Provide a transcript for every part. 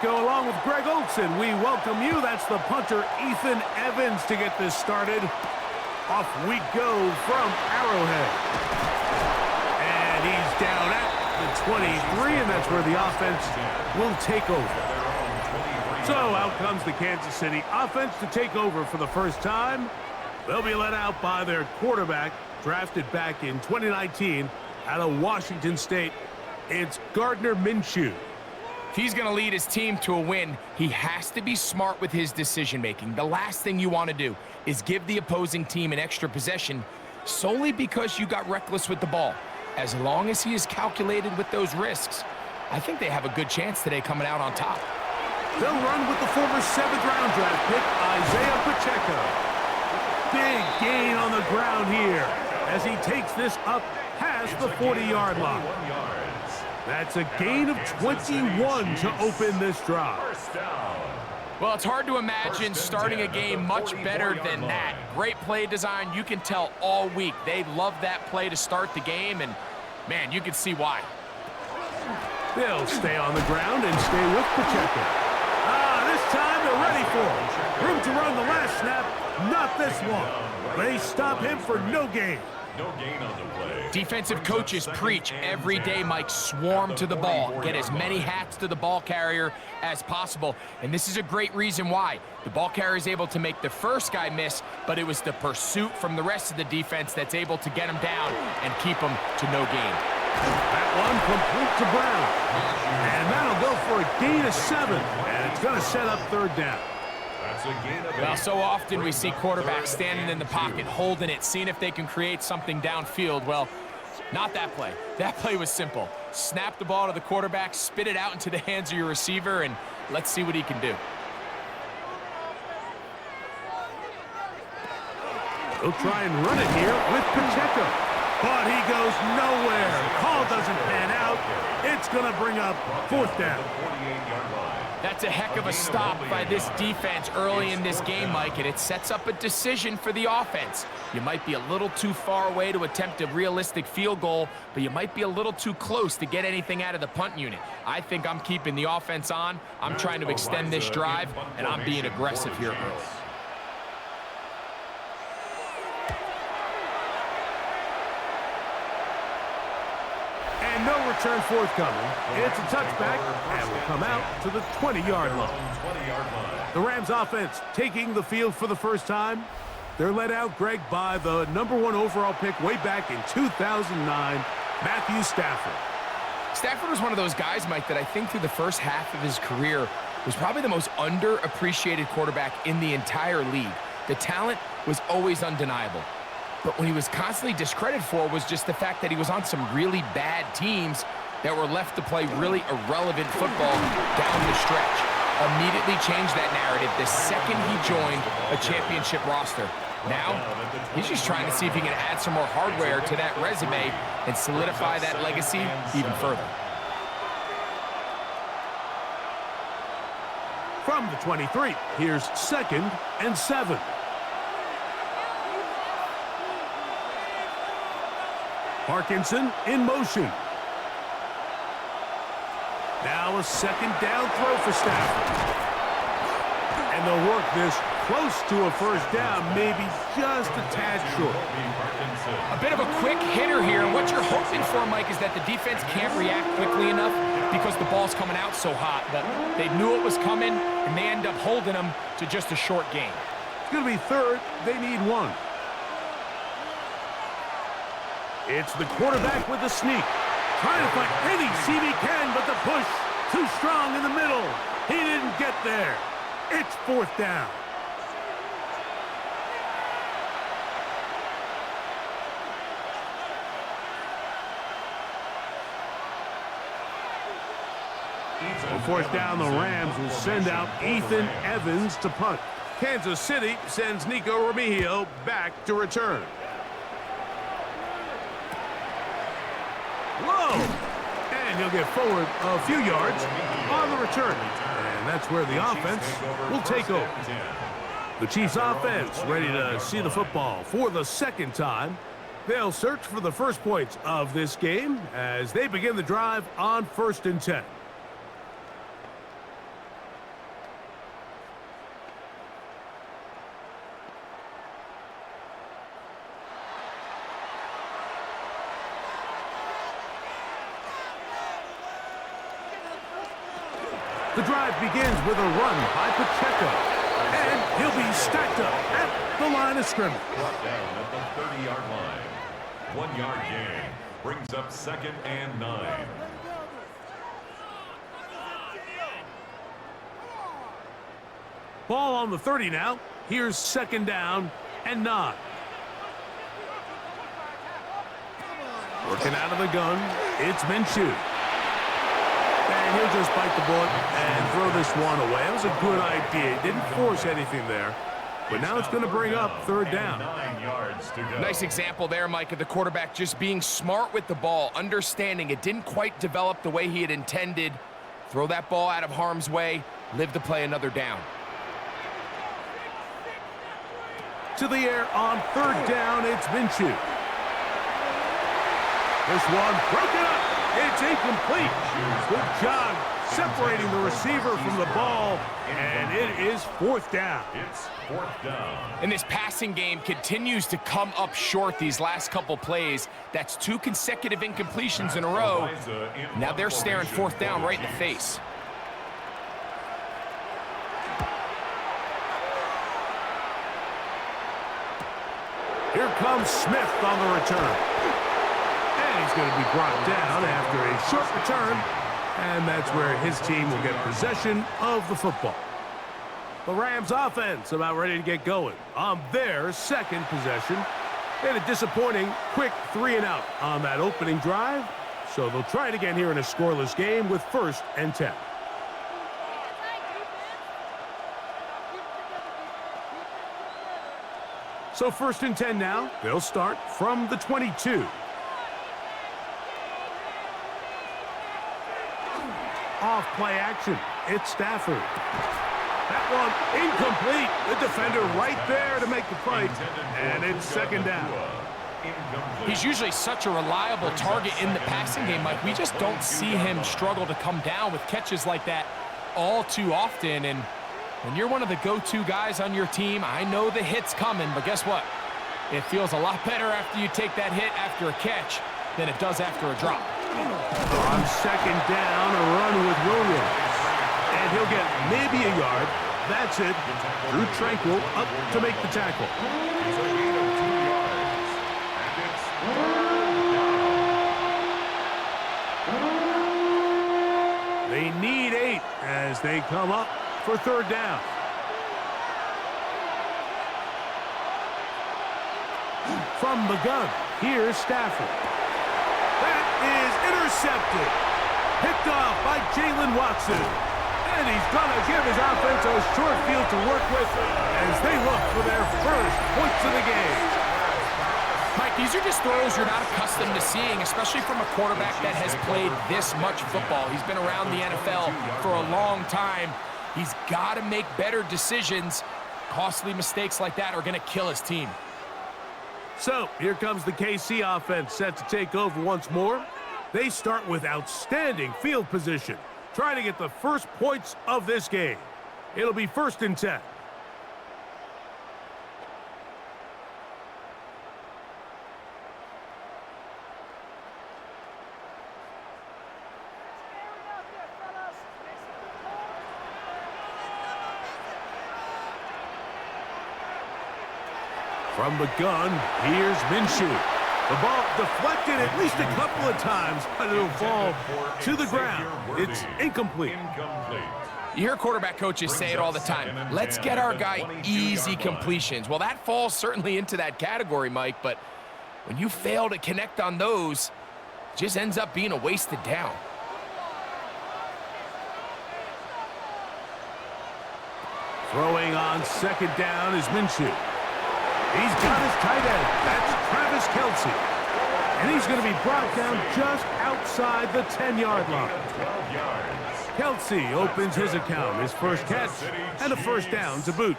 Go along with Greg Olson. We welcome you. That's the punter, Ethan Evans, to get this started. Off we go from Arrowhead. And he's down at the 23, and that's where the offense will take over. So out comes the Kansas City offense to take over for the first time. They'll be led out by their quarterback, drafted back in 2019 out of Washington State. It's Gardner Minshew. If he's going to lead his team to a win, he has to be smart with his decision-making. The last thing you want to do is give the opposing team an extra possession solely because you got reckless with the ball. As long as he is calculated with those risks, I think they have a good chance today coming out on top. They'll run with the former 7th-round draft pick, Isaiah Pacheco. Big gain on the ground here as he takes this up past the 40-yard line. That's a gain of 21 to open this drive. Well, it's hard to imagine starting a game much better than that. Great play design. You can tell all week they love that play to start the game, and, man, you can see why. They'll stay on the ground and stay with Pacheco. This time they're ready for it. Room to run the last snap, not this one. They stop him for no gain. No gain on the play. Defensive coaches preach every day, Mike, swarm to the ball. Get as many hats to the ball carrier as possible. And this is a great reason why. The ball carrier is able to make the first guy miss, but it was the pursuit from the rest of the defense that's able to get him down and keep him to no gain. That one complete to Brown. And that'll go for a gain of 7. And it's going to set up 3rd down. Well, so often we see quarterbacks standing in the pocket, holding it, seeing if they can create something downfield. Well, not that play. That play was simple. Snap the ball to the quarterback, spit it out into the hands of your receiver, and let's see what he can do. He'll try and run it here with Pacheco. But he goes nowhere. Call doesn't pan out. It's going to bring up 4th down. That's a heck of a stop by this defense early in this game, Mike, and it sets up a decision for the offense. You might be a little too far away to attempt a realistic field goal, but you might be a little too close to get anything out of the punt unit. I think I'm keeping the offense on. I'm trying to extend this drive, and I'm being aggressive here early. And no return forthcoming. It's a touchback, and will come out to the 20-yard line. The Rams offense taking the field for the first time. They're led out, Greg, by the #1 overall pick way back in 2009, Matthew Stafford. Stafford was one of those guys, Mike, that I think through the first half of his career was probably the most underappreciated quarterback in the entire league. The talent was always undeniable. But what he was constantly discredited for was just the fact that he was on some really bad teams that were left to play really irrelevant football down the stretch. Immediately changed that narrative the second he joined a championship roster. Now, he's just trying to see if he can add some more hardware to that resume and solidify that legacy even further. From the 23, here's 2nd and 7. Parkinson in motion. Now a 2nd down throw for Stafford. And they'll work this close to a 1st down, maybe just a tad short. A bit of a quick hitter here. What you're hoping for, Mike, is that the defense can't react quickly enough because the ball's coming out so hot. But they knew it was coming, and they end up holding them to just a short gain. It's going to be 3rd. They need 1. It's the quarterback with the sneak. Trying to find any seam he can, but the push too strong in the middle. He didn't get there. It's 4th down. On 4th down, the Rams will send out Ethan Evans to punt. Kansas City sends Nico Remigio back to return. Whoa! And he'll get forward a few yards on the return. And that's where the offense will take over. The Chiefs offense ready to see the football for the 2nd time. They'll search for the first points of this game as they begin the drive on 1st and 10. The drive begins with a run by Pacheco. And he'll be stacked up at the line of scrimmage. Brought down at the 30-yard line. 1-yard gain brings up 2nd and 9. Ball on the 30 now. Here's 2nd down and 9. Working out of the gun, it's Minshew. And he'll just bite the bullet and throw this one away. That was a good idea. He didn't force anything there. But now it's going to bring up 3rd down. 9 yards to go. Nice example there, Mike, of the quarterback just being smart with the ball, understanding it didn't quite develop the way he had intended. Throw that ball out of harm's way, live to play another down. To the air on 3rd down, it's Minshew. This one broken up. It's incomplete. Good job separating the receiver from the ball, and it is 4th down. It's 4th down. And this passing game continues to come up short these last couple plays. That's 2 consecutive incompletions in a row. Now they're staring 4th down right in the face. Here comes Smith on the return. And he's going to be brought down after a short return. And that's where his team will get possession of the football. The Rams offense about ready to get going on their 2nd possession. They had a disappointing quick 3-and-out on that opening drive. So they'll try it again here in a scoreless game with 1st and 10. So 1st and 10 now. They'll start from the 22. Off play action. It's Stafford. That one incomplete. The defender right there to make the play. And it's 2nd down. He's usually such a reliable target in the passing game, Mike. We just don't see him struggle to come down with catches like that all too often. And when you're one of the go-to guys on your team, I know the hit's coming, but guess what? It feels a lot better after you take that hit after a catch than it does after a drop. On 2nd down, a run with Williams. And he'll get maybe a yard. That's it. Drew Tranquil up to make the tackle. It's a gain of 2 yards. And it's 3rd down. They need 8 as they come up for 3rd down. From the gun, here's Stafford. That is intercepted. Picked off by Jalen Watson. And he's going to give his offense a short field to work with as they look for their 1st points of the game. Mike, these are just throws you're not accustomed to seeing, especially from a quarterback that has played this much football. He's been around the NFL for a long time. He's got to make better decisions. Costly mistakes like that are going to kill his team. So, here comes the KC offense set to take over once more. They start with outstanding field position, trying to get the 1st points of this game. It'll be 1st and 10. From the gun, here's Minshew. The ball deflected at least a couple of times, but it'll fall to the ground. It's incomplete. You hear quarterback coaches say it all the time. Let's get our guy easy completions. Well, that falls certainly into that category, Mike, but when you fail to connect on those, it just ends up being a wasted down. Throwing on 2nd down is Minshew. He's got his tight end. That's Travis Kelce. And he's going to be brought down just outside the 10-yard line. Kelce opens his account, his 1st catch, and a 1st down to boot.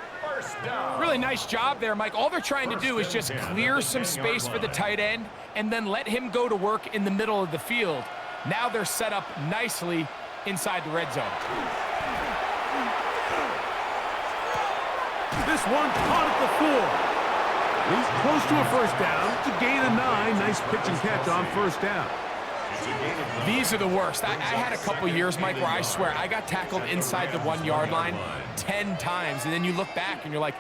Really nice job there, Mike. All they're trying to do is just clear some space for the tight end and then let him go to work in the middle of the field. Now they're set up nicely inside the red zone. This one caught at the 4. He's close to a 1st down. It's a gain of 9. Nice pitch and catch on 1st down. These are the worst. I had a couple years, Mike, where I swear I got tackled inside the 1 yard line 10 times, and then you look back and you're like,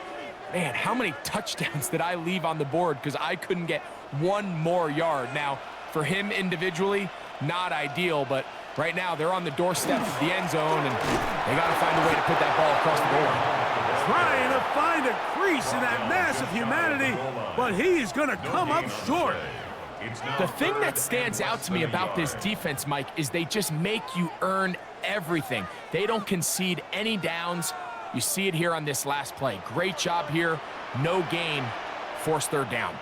man, how many touchdowns did I leave on the board because I couldn't get one more yard? Now, for him individually, not ideal, but right now they're on the doorstep of the end zone, and they got to find a way to put that ball across the goal line. Trying to find a crease in that mass of humanity, but he's going to come up short. The thing that stands out to me about this defense, Mike, is they just make you earn everything. They don't concede any downs. You see it here on this last play. Great job here. No gain. Forced third down.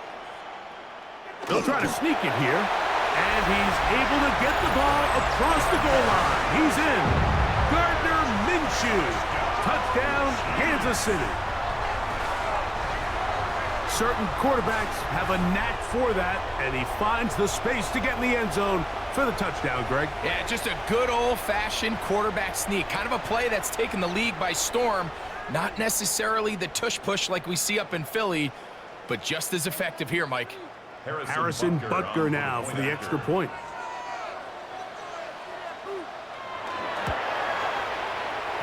They'll try to sneak it here, and he's able to get the ball across the goal line. He's in. Gardner Minshew. Touchdown, Kansas City. Certain quarterbacks have a knack for that, and he finds the space to get in the end zone for the touchdown, Greg. Yeah, just a good old-fashioned quarterback sneak. Kind of a play that's taken the league by storm. Not necessarily the tush-push like we see up in Philly, but just as effective here, Mike. Harrison Butker now for the extra point.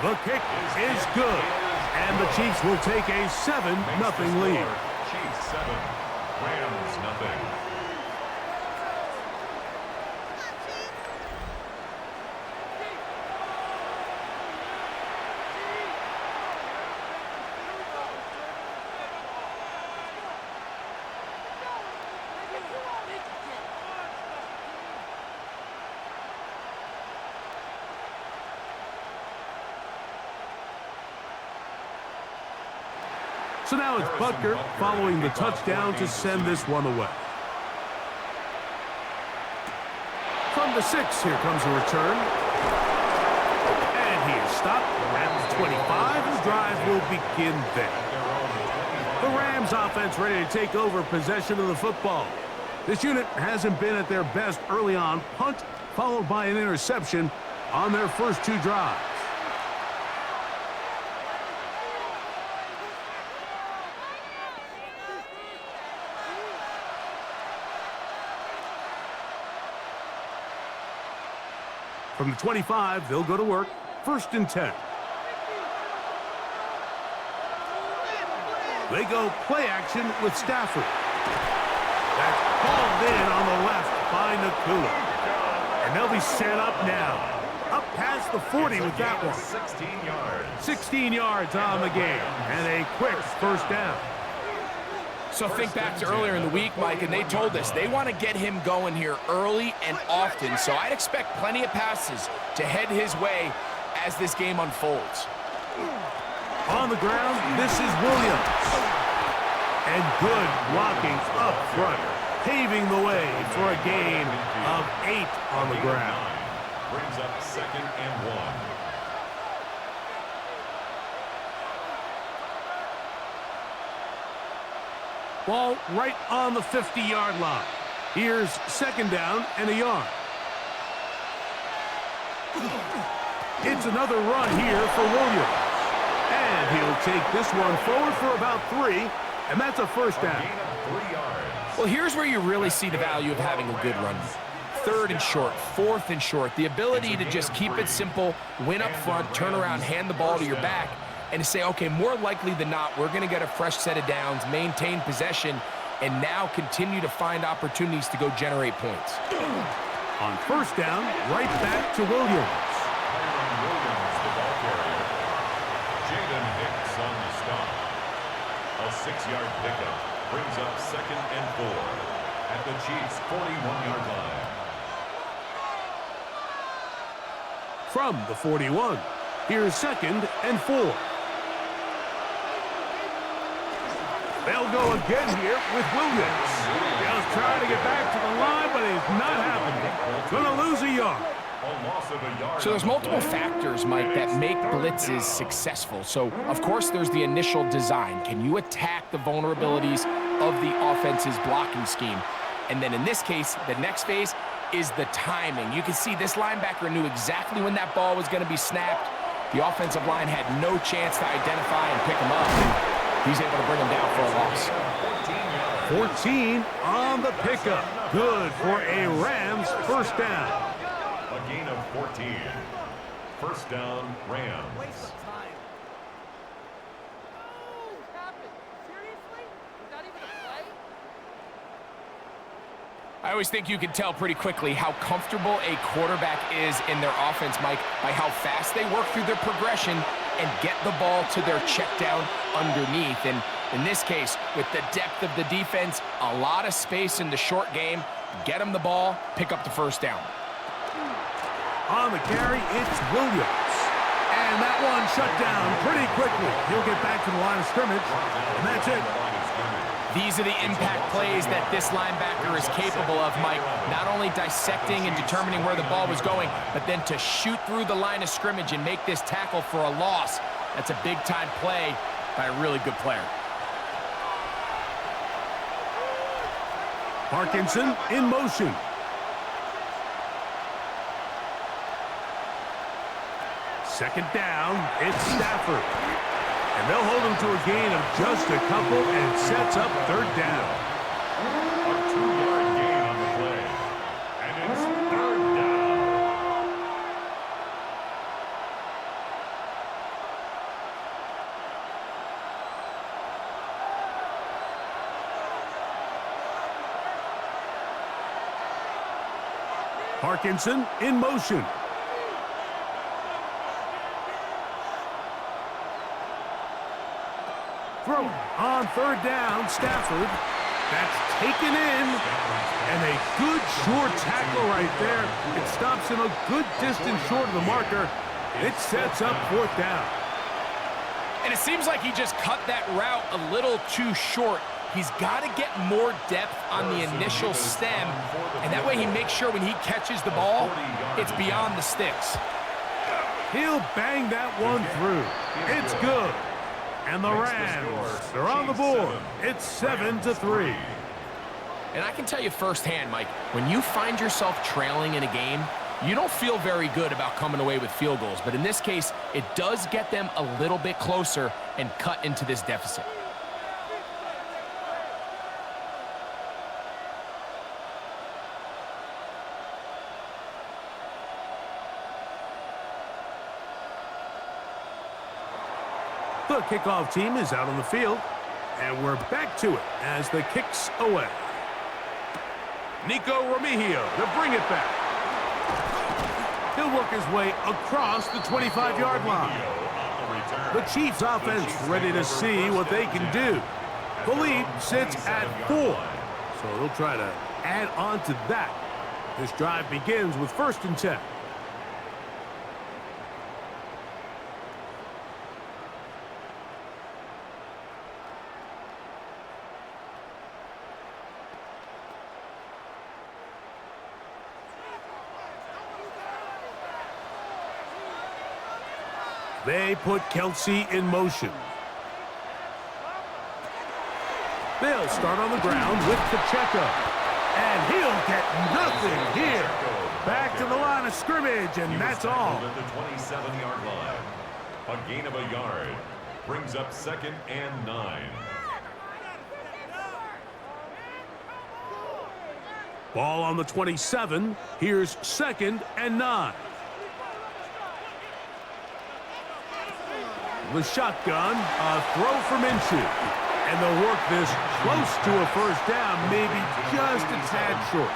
The kick is good, and the Chiefs will take a 7-0 lead. Chiefs 7, Rams nothing. So now it's Butker following the touchdown to send this one away. From the 6, here comes a return. And he is stopped at the 25. The drive will begin there. The Rams offense ready to take over possession of the football. This unit hasn't been at their best early on. Punt followed by an interception on their first 2 drives. From the 25, they'll go to work. 1st and 10. They go play action with Stafford. That's called in on the left by Nakula. And they'll be set up now. Up past the 40 with that one. 16 yards. 16 yards on the game. And a quick 1st down. So think back to earlier in the week, Mike, and they told us they want to get him going here early and often. So I'd expect plenty of passes to head his way as this game unfolds. On the ground, this is Williams. And good blocking up front, paving the way for a gain of 8 on the ground. Brings up 2nd and 1. Ball right on the 50-yard line. Here's 2nd down and a yard. It's another run here for Williams. And he'll take this one forward for about 3, and that's a 1st down. Well, here's where you really see the value of having a good run. 3rd and short, 4th and short. The ability to just keep it simple, win up front, turn around, hand the ball to your back, and to say, okay, more likely than not, we're going to get a fresh set of downs, maintain possession, and now continue to find opportunities to go generate points. On 1st down, right back to Williams. A 6-yard pickup brings up 2nd and 4 at the Chiefs' 41-yard line. From the 41, here's 2nd and 4. They'll go again here with Williams. Just trying to get back to the line, but it's not happening. Going to lose a yard. So there's multiple factors, Mike, that make blitzes successful. So, of course, there's the initial design. Can you attack the vulnerabilities of the offense's blocking scheme? And then in this case, the next phase is the timing. You can see this linebacker knew exactly when that ball was going to be snapped. The offensive line had no chance to identify and pick him up. He's able to bring him down for a loss. 14 on the pickup. Good for a Rams first down. A gain of 14. First down, Rams. I always think you can tell pretty quickly how comfortable a quarterback is in their offense, Mike, by how fast they work through their progression and get the ball to their check down underneath. And in this case, with the depth of the defense, a lot of space in the short game, get them the ball, pick up the first down. On the carry, it's Williams. And that one shut down pretty quickly. He'll get back to the line of scrimmage, and that's it. These are the impact plays that this linebacker is capable of, Mike. Not only dissecting and determining where the ball was going, but then to shoot through the line of scrimmage and make this tackle for a loss. That's a big-time play by a really good player. Parkinson in motion. Second down, it's Stafford. And they'll hold him to a gain of just a couple and sets up third down. A 2-yard gain on the play. And it's third down. Parkinson in motion. Throw on third down, Stafford. That's taken in. And a good short tackle right there. It stops him a good distance short of the marker. It sets up fourth down. And it seems like he just cut that route a little too short. He's got to get more depth on the initial stem, and that way he makes sure when he catches the ball, it's beyond the sticks. He'll bang that one through. It's good. And the Rams are on the board. It's 7-3. And I can tell you firsthand, Mike, when you find yourself trailing in a game, you don't feel very good about coming away with field goals. But in this case, it does get them a little bit closer and cut into this deficit. The kickoff team is out on the field, and we're back to it as the kick's away. Nico Remigio to bring it back. He'll work his way across the 25-yard line. The Chiefs offense ready to see what they can do. The lead sits at 4, so they'll try to add on to that. This drive begins with 1st and 10. They put Kelsey in motion. They'll start on the ground with Pacheco. And he'll get nothing here. Back to the line of scrimmage, and that's all. At the 27-yard line. A gain of a yard. Brings up 2nd and 9. Ball on the 27. Here's 2nd and 9. The shotgun, a throw from Minshew. And they'll work this close to a first down, maybe just a tad short.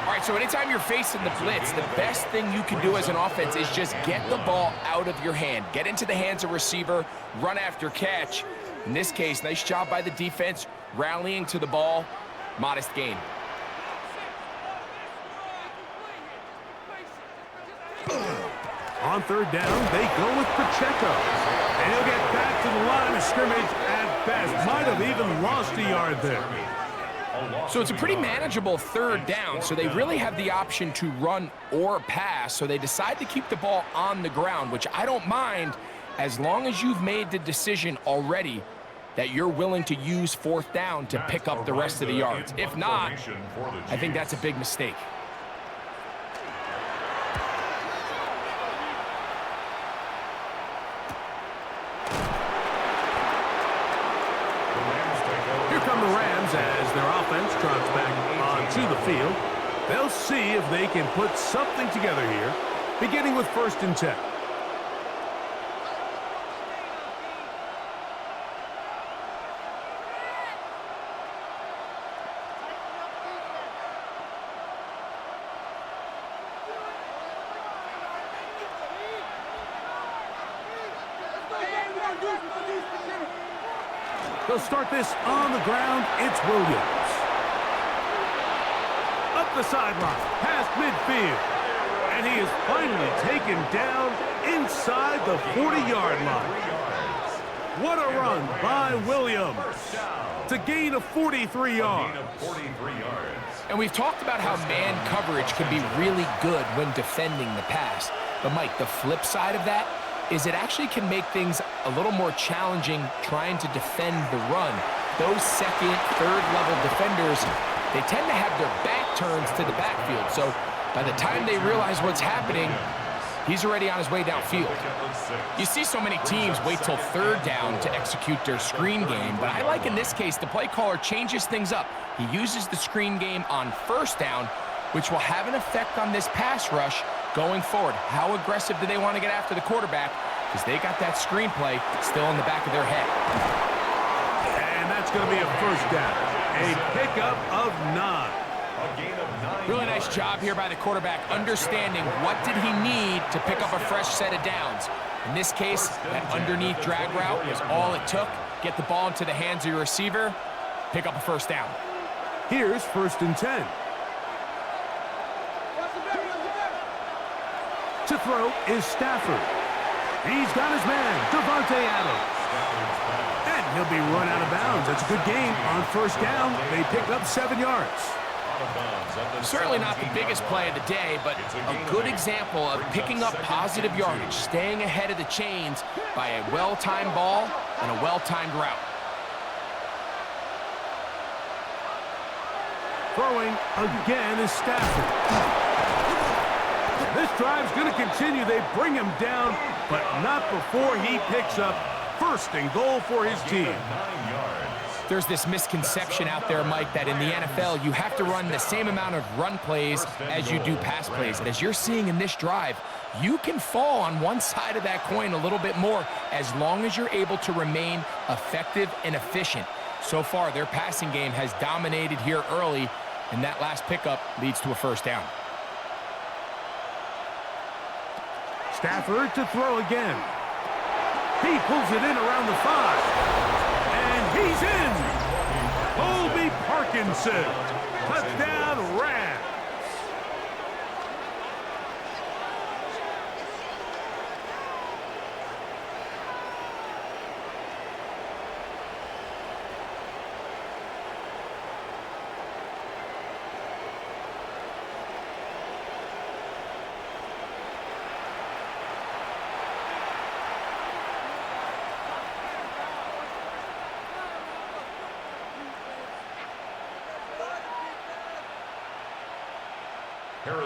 All right, so anytime you're facing the blitz, the best thing you can do as an offense is just get the ball out of your hand. Get into the hands of receiver, run after catch. In this case, nice job by the defense, rallying to the ball, modest gain. On 3rd down, they go with Pacheco. And he'll get back to the line of scrimmage at best. Might have even lost a yard there. So it's a pretty manageable 3rd down, so they really have the option to run or pass, so they decide to keep the ball on the ground, which I don't mind as long as you've made the decision already that you're willing to use 4th down to pick up the rest of the yards. If not, I think that's a big mistake. trots back onto the field. They'll see if they can put something together here, beginning with 1st and 10. They'll start this on the ground. It's Williams. Up the sideline, past midfield. And he is finally taken down inside the 40-yard line. What a run by Williams to gain of 43 yards. And we've talked about how man coverage can be really good when defending the pass. But, Mike, the flip side of that is it actually can make things a little more challenging trying to defend the run. Those second, third-level defenders, they tend to have their back turns to the backfield. So by the time they realize what's happening, he's already on his way downfield. You see so many teams wait till 3rd down to execute their screen game, but I like in this case the play caller changes things up. He uses the screen game on 1st down, which will have an effect on this pass rush going forward. How aggressive do they want to get after the quarterback? Because they got that screenplay still in the back of their head. And that's going to be a 1st down. A pickup of 9. Really nice job here by the quarterback, understanding what did he need to pick up a fresh set of downs. In this case, that underneath drag route was all it took. Get the ball into the hands of your receiver, pick up a 1st down. Here's 1st and 10. To throw is Stafford. He's got his man, Devontae Adams. And he'll be run out of bounds. That's a good game on 1st down. They pick up 7 yards. Certainly not the biggest play of the day, but a good example of picking up positive yardage, staying ahead of the chains by a well-timed ball and a well-timed route. Throwing again is Stafford. This drive's going to continue. They bring him down, but not before he picks up 1st and goal for his team. There's this misconception out there, Mike, that in the NFL, you have to run the same amount of run plays as you do pass plays. And as you're seeing in this drive, you can fall on one side of that coin a little bit more as long as you're able to remain effective and efficient. So far, their passing game has dominated here early, and that last pickup leads to a 1st down. Stafford to throw again. He pulls it in around the 5. And he's in. Colby Parkinson. Touchdown, Rams.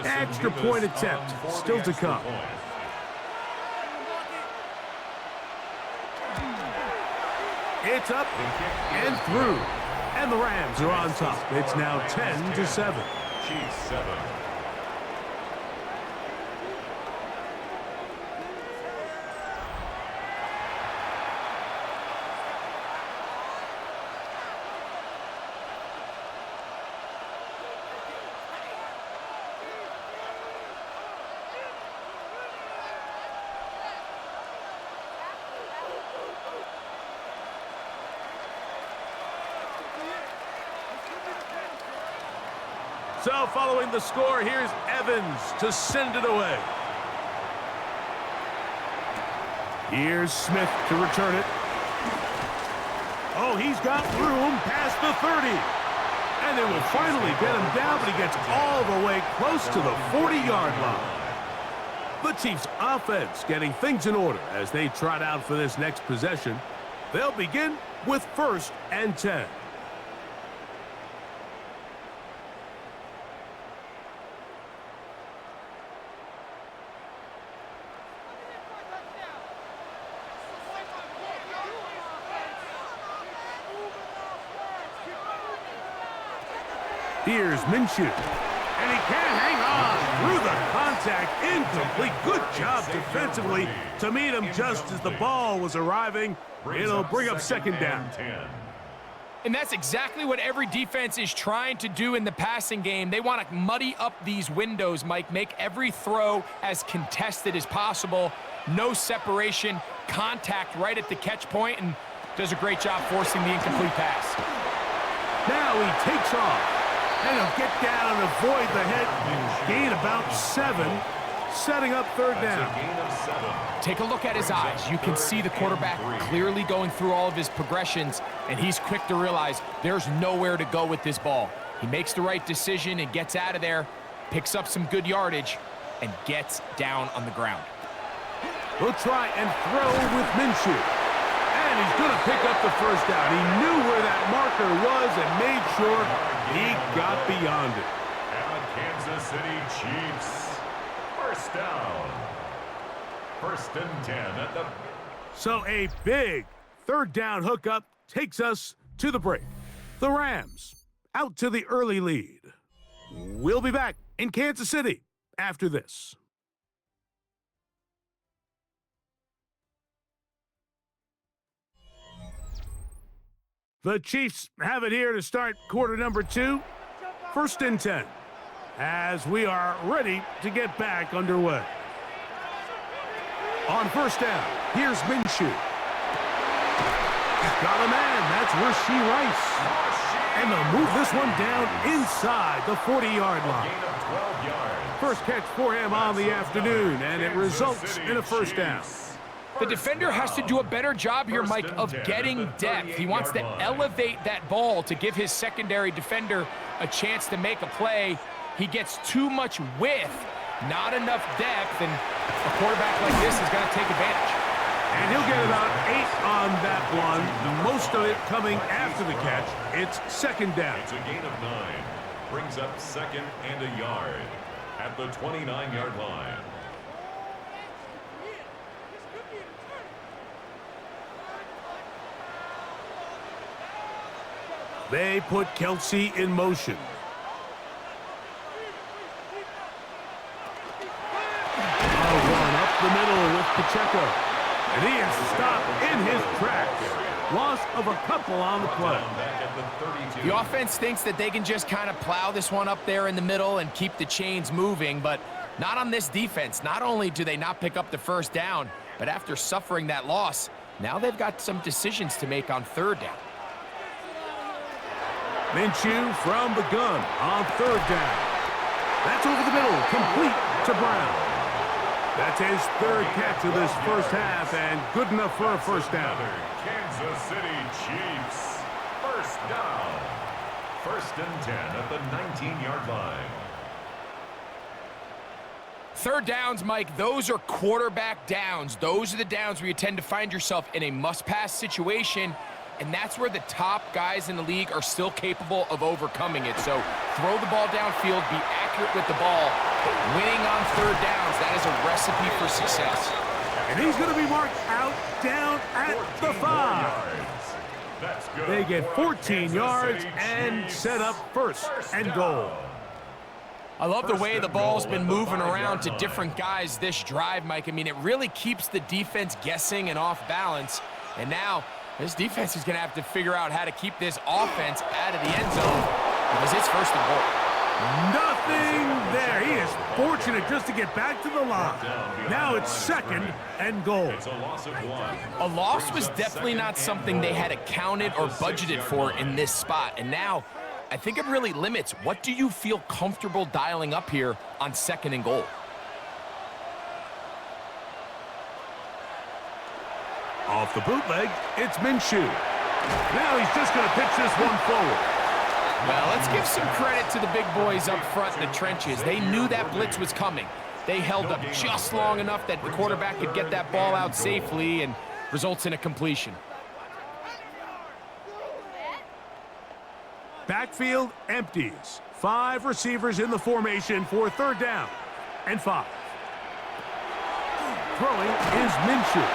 Extra point attempt still to come. It's up and through. And the Rams are on top. It's now 10-7. Chiefs 7. So following the score, here's Evans to send it away. Here's Smith to return it. Oh, he's got room past the 30. And they will finally get him down, but he gets all the way close to the 40-yard line. The Chiefs offense getting things in order as they trot out for this next possession. They'll begin with 1st and 10. Here's Minshew. And he can't hang on through the contact. Incomplete. Good job defensively to meet him just as the ball was arriving. It'll bring up second down. And that's exactly what every defense is trying to do in the passing game. They want to muddy up these windows, Mike, make every throw as contested as possible. No separation, contact right at the catch point, and does a great job forcing the incomplete pass. Now he takes off, and he'll get down and avoid the hit. Gain about 7, setting up third down. Take a look at his eyes. You can see the quarterback clearly going through all of his progressions, and he's quick to realize there's nowhere to go with this ball. He makes the right decision and gets out of there, picks up some good yardage, and gets down on the ground. We'll try and throw with Minshew. And he's going to pick up the first down. He knew where that marker was and made sure he got beyond it. And the Kansas City Chiefs, first down. 1st and 10 at the... So a big third down hookup takes us to the break. The Rams out to the early lead. We'll be back in Kansas City after this. The Chiefs have it here to start quarter number 2. 1st and 10 as we are ready to get back underway. On first down, here's Minshew. Got a man, that's Rashee Rice. And they'll move this one down inside the 40-yard line. First catch for him on the afternoon, and it results in a first down. The defender has to do a better job here, Mike, of getting depth. He wants to elevate that ball to give his secondary defender a chance to make a play. He gets too much width, not enough depth, and a quarterback like this is going to take advantage. And he'll get about 8 on that one, most of it coming after the catch. It's second down. It's a gain of 9. Brings up 2nd and a yard at the 29-yard line. They put Kelsey in motion. A run up the middle with Pacheco. And he is stopped in his tracks. Loss of a couple on the play. The offense thinks that they can just kind of plow this one up there in the middle and keep the chains moving, but not on this defense. Not only do they not pick up the first down, but after suffering that loss, now they've got some decisions to make on third down. Minshew from the gun on third down. That's over the middle, complete to Brown. That's his third catch of this first half, and good enough for a first down. Kansas City Chiefs, first down. 1st and 10 at the 19-yard line. Third downs, Mike, those are quarterback downs. Those are the downs where you tend to find yourself in a must-pass situation, and that's where the top guys in the league are still capable of overcoming it. So throw the ball downfield, be accurate with the ball. Winning on third downs, that is a recipe for success. And he's going to be marked out down at the 5. They get 14 yards and set up first and goal. I love the way the ball's been moving around to different guys this drive, Mike. I mean, it really keeps the defense guessing and off balance. And now this defense is going to have to figure out how to keep this offense out of the end zone because it's first and goal. Nothing there. He is fortunate just to get back to the line. Now it's second and goal. A loss was definitely not something they had accounted or budgeted for in this spot. And now I think it really limits. What do you feel comfortable dialing up here on second and goal? Off the bootleg, it's Minshew. Now he's just going to pitch this one forward. Well, let's give some credit to the big boys up front in the trenches. They knew that blitz was coming. They held up just long enough that the quarterback could get that ball out safely and results in a completion. Backfield empties. 5 receivers in the formation for third down and 5. Throwing is Minshew.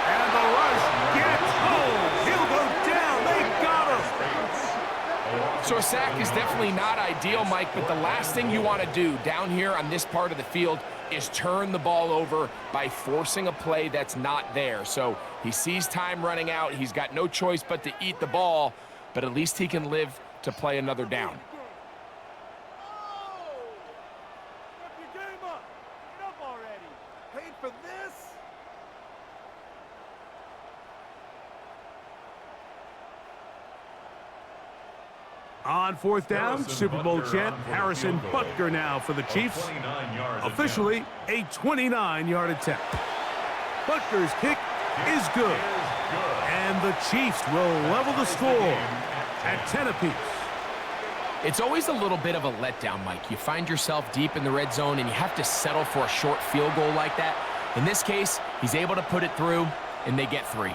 And the rush gets home. He'll go down. They got him. So a sack is definitely not ideal, Mike, but the last thing you want to do down here on this part of the field is turn the ball over by forcing a play that's not there. So he sees time running out. He's got no choice but to eat the ball, but at least he can live to play another down. On fourth down, Super Bowl champ Harrison Butker now for the Chiefs. Officially a 29-yard attempt. Butker's kick is good. And the Chiefs will level the score at 10 apiece. It's always a little bit of a letdown, Mike. You find yourself deep in the red zone and you have to settle for a short field goal like that. In this case, he's able to put it through and they get 3.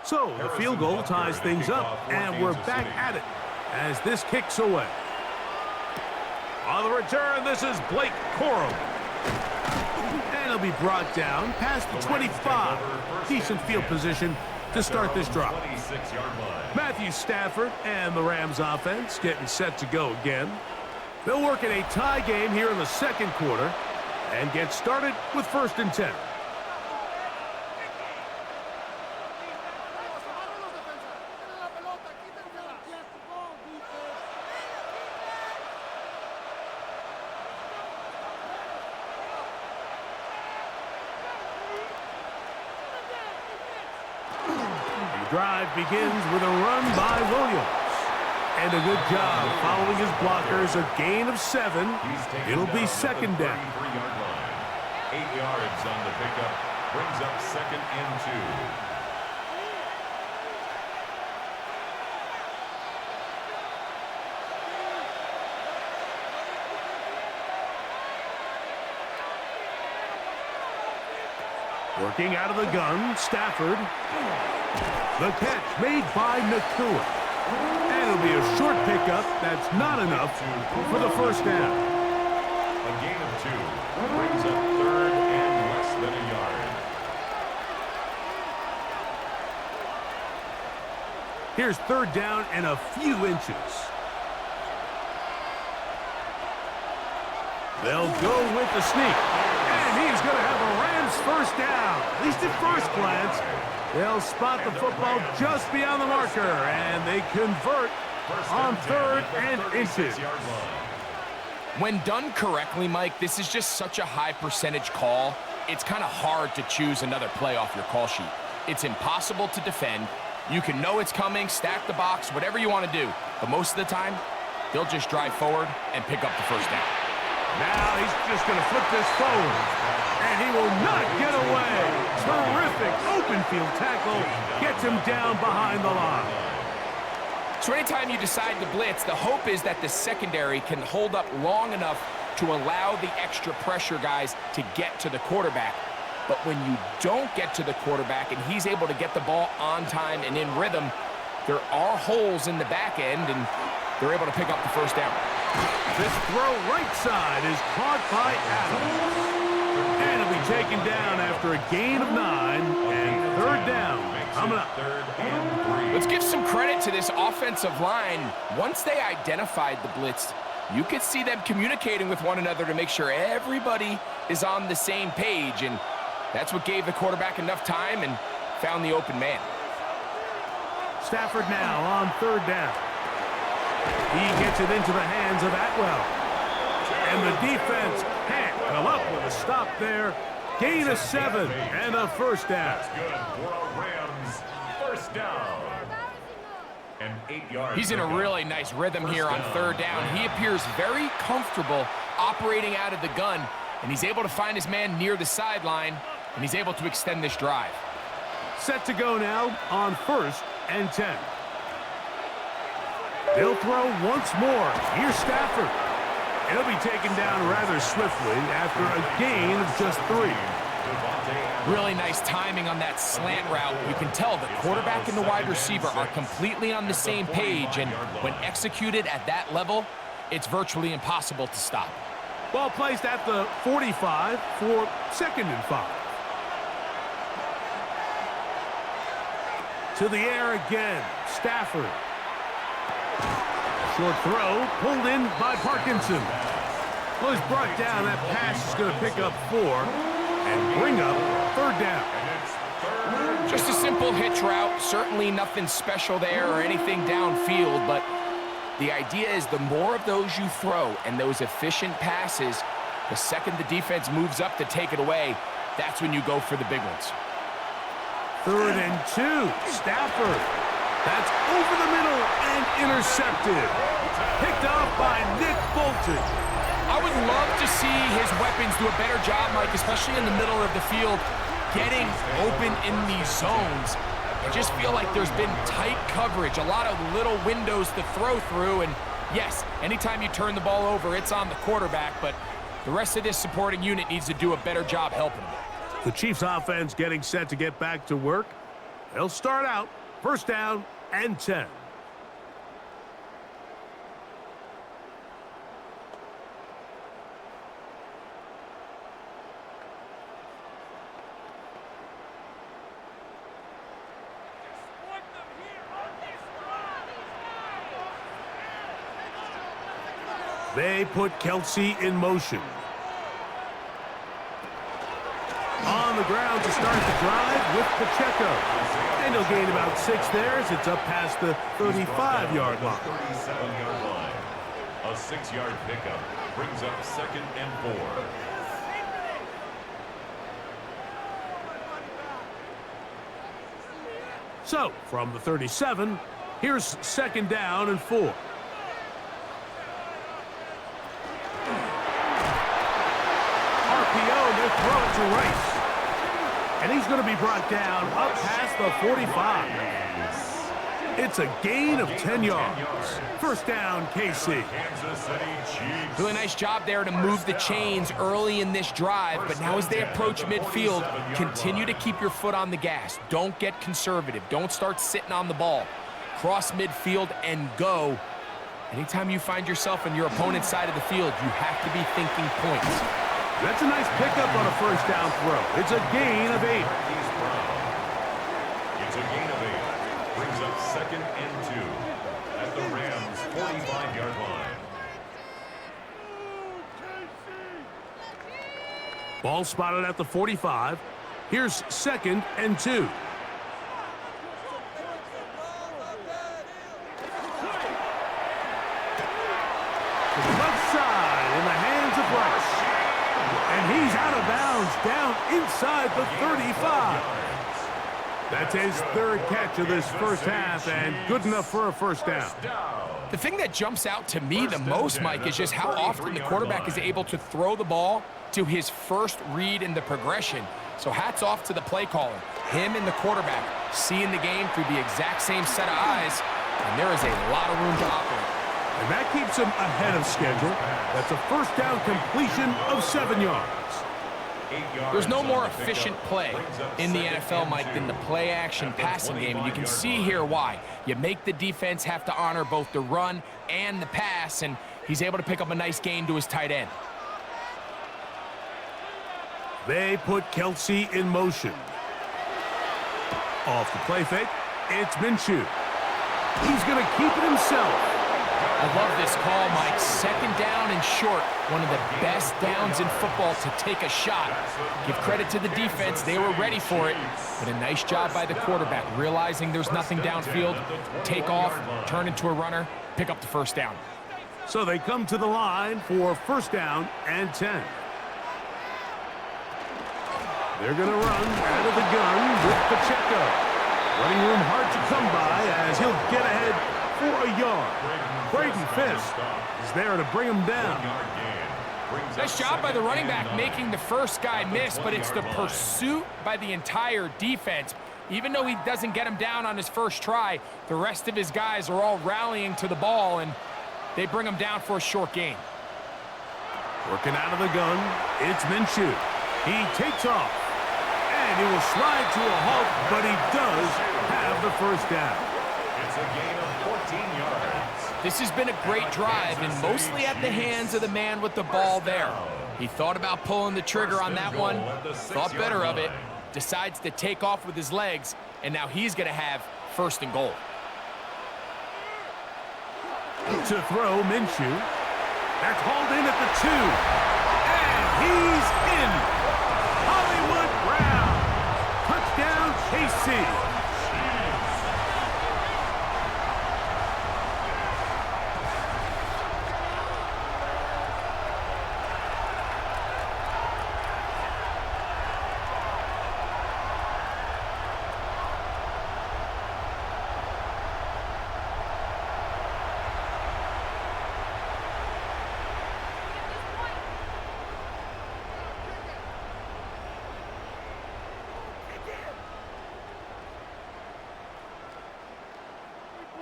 So the field goal ties things up, and we're back at it as this kicks away. On the return, this is Blake Corum. And he'll be brought down past the 25. Decent field position to start this drive. Matthew Stafford and the Rams offense getting set to go again. They'll work in a tie game here in the second quarter and get started with 1st and 10. Drive begins with a run by Williams. And a good job following his blockers, a gain of 7. It'll be 2nd down. 8 yards on the pickup, brings up 2nd and 2. Working out of the gun, Stafford. The catch made by Nakua. And it'll be a short pickup. That's not enough for the 1st down. A gain of 2 brings up 3rd and less than a yard. Here's 3rd down and a few inches. They'll go with the sneak. And he's going to have a Rams 1st down. At least at first glance. They'll spot the football just beyond the marker, and they convert on 3rd and inches. When done correctly, Mike, this is just such a high percentage call. It's kind of hard to choose another play off your call sheet. It's impossible to defend. You can know it's coming, stack the box, whatever you want to do. But most of the time, they'll just drive forward and pick up the 1st down. Now he's just going to flip this forward. And he will not get away. Terrific open field tackle. Gets him down behind the line. So anytime you decide to blitz, the hope is that the secondary can hold up long enough to allow the extra pressure guys to get to the quarterback. But when you don't get to the quarterback and he's able to get the ball on time and in rhythm, there are holes in the back end, and they're able to pick up the 1st down. This throw right side is caught by Adams. And it'll be taken down after a gain of 9, and 3rd down coming up. Let's give some credit to this offensive line. Once they identified the blitz, you could see them communicating with one another to make sure everybody is on the same page, and that's what gave the quarterback enough time and found the open man. Stafford now on 3rd down. He gets it into the hands of Atwell. And the defense can't come up with a stop there. Gain of 7 and a 1st down. That's good for a Rams 1st down. And 8 yards. He's in a really nice rhythm here on 3rd down. He appears very comfortable operating out of the gun, and he's able to find his man near the sideline, and he's able to extend this drive. Set to go now on 1st and 10. They'll throw once more. Here's Stafford. He'll be taken down rather swiftly after a gain of just 3. Really nice timing on that slant route. You can tell the quarterback and the wide receiver are completely on the same page, and when executed at that level, it's virtually impossible to stop. Ball placed at the 45 for 2nd and 5. To the air again, Stafford. Short throw, pulled in by Parkinson. Well, he's brought down. That pass is going to pick up 4 and bring up 3rd down. Just a simple hitch route. Certainly nothing special there or anything downfield, but the idea is the more of those you throw and those efficient passes, the second the defense moves up to take it away, that's when you go for the big ones. 3rd and 2, Stafford. That's over the middle and intercepted. Picked off by Nick Bolton. I would love to see his weapons do a better job, Mike, especially in the middle of the field, getting open in these zones. I just feel like there's been tight coverage, a lot of little windows to throw through, and yes, anytime you turn the ball over, it's on the quarterback, but the rest of this supporting unit needs to do a better job helping him. The Chiefs offense getting set to get back to work. They'll start out 1st down and 10. They put Kelsey in motion. On the ground to start the drive with Pacheco. And he'll gain about 6 there as it's up past the 35-yard line. 37-yard line. A 6-yard pickup brings up 2nd and 4. So, from the 37, here's 2nd down and 4. RPO, and they throw it to Rice. And he's going to be brought down up past the 45. It's a gain of 10 yards. 1st down, KC. Really nice job there to move the chains early in this drive, but now as they approach midfield, continue to keep your foot on the gas. Don't get conservative. Don't start sitting on the ball. Cross midfield and go. Anytime you find yourself on your opponent's side of the field, you have to be thinking points. That's a nice pickup on a 1st down throw. It's a gain of 8. It's a gain of 8. Brings up 2nd and 2 at the Rams' 45-yard line. Ball spotted at the 45. Here's 2nd and 2. To the left side in the hands of Rice. And he's out of bounds, down inside the 35. That's his 3rd catch of this 1st half, and good enough for a 1st down. The thing that jumps out to me the most, Mike, is just how often the quarterback is able to throw the ball to his first read in the progression. So hats off to the play caller. Him and the quarterback seeing the game through the exact same set of eyes, and there is a lot of room to operate. And that keeps him ahead of schedule. That's a 1st down completion of 7 yards. There's no more efficient play in the NFL, Mike, than the play-action passing game, and you can see here why. You make the defense have to honor both the run and the pass, and he's able to pick up a nice gain to his tight end. They put Kelsey in motion. Off the play fake, it's Minshew. He's going to keep it himself. I love this call, Mike. 2nd down and short. One of the best downs in football to take a shot. Give credit to the defense. They were ready for it. But a nice job by the quarterback, realizing there's nothing downfield. Take off, turn into a runner, pick up the 1st down. So they come to the line for 1st down and 10. They're going to run out of the gun with Pacheco. Running room hard to come by as he'll get ahead for a yard. Braden Fisk is there to bring him down. Nice job by the running back making the first guy miss, but it's the pursuit by the entire defense. Even though he doesn't get him down on his first try, the rest of his guys are all rallying to the ball, and they bring him down for a short gain. Working out of the gun, it's Minshew. He takes off. And he will slide to a halt, but he does have the first down. It's a gain of 14 yards. This has been a great drive, and mostly at the hands of the man with the ball there. He thought about pulling the trigger on that one, thought better of it, decides to take off with his legs, and now he's going to have first and goal. To throw, Minshew. That's hauled in at the 2. And he's in. Hollywood Brown. Touchdown, KC.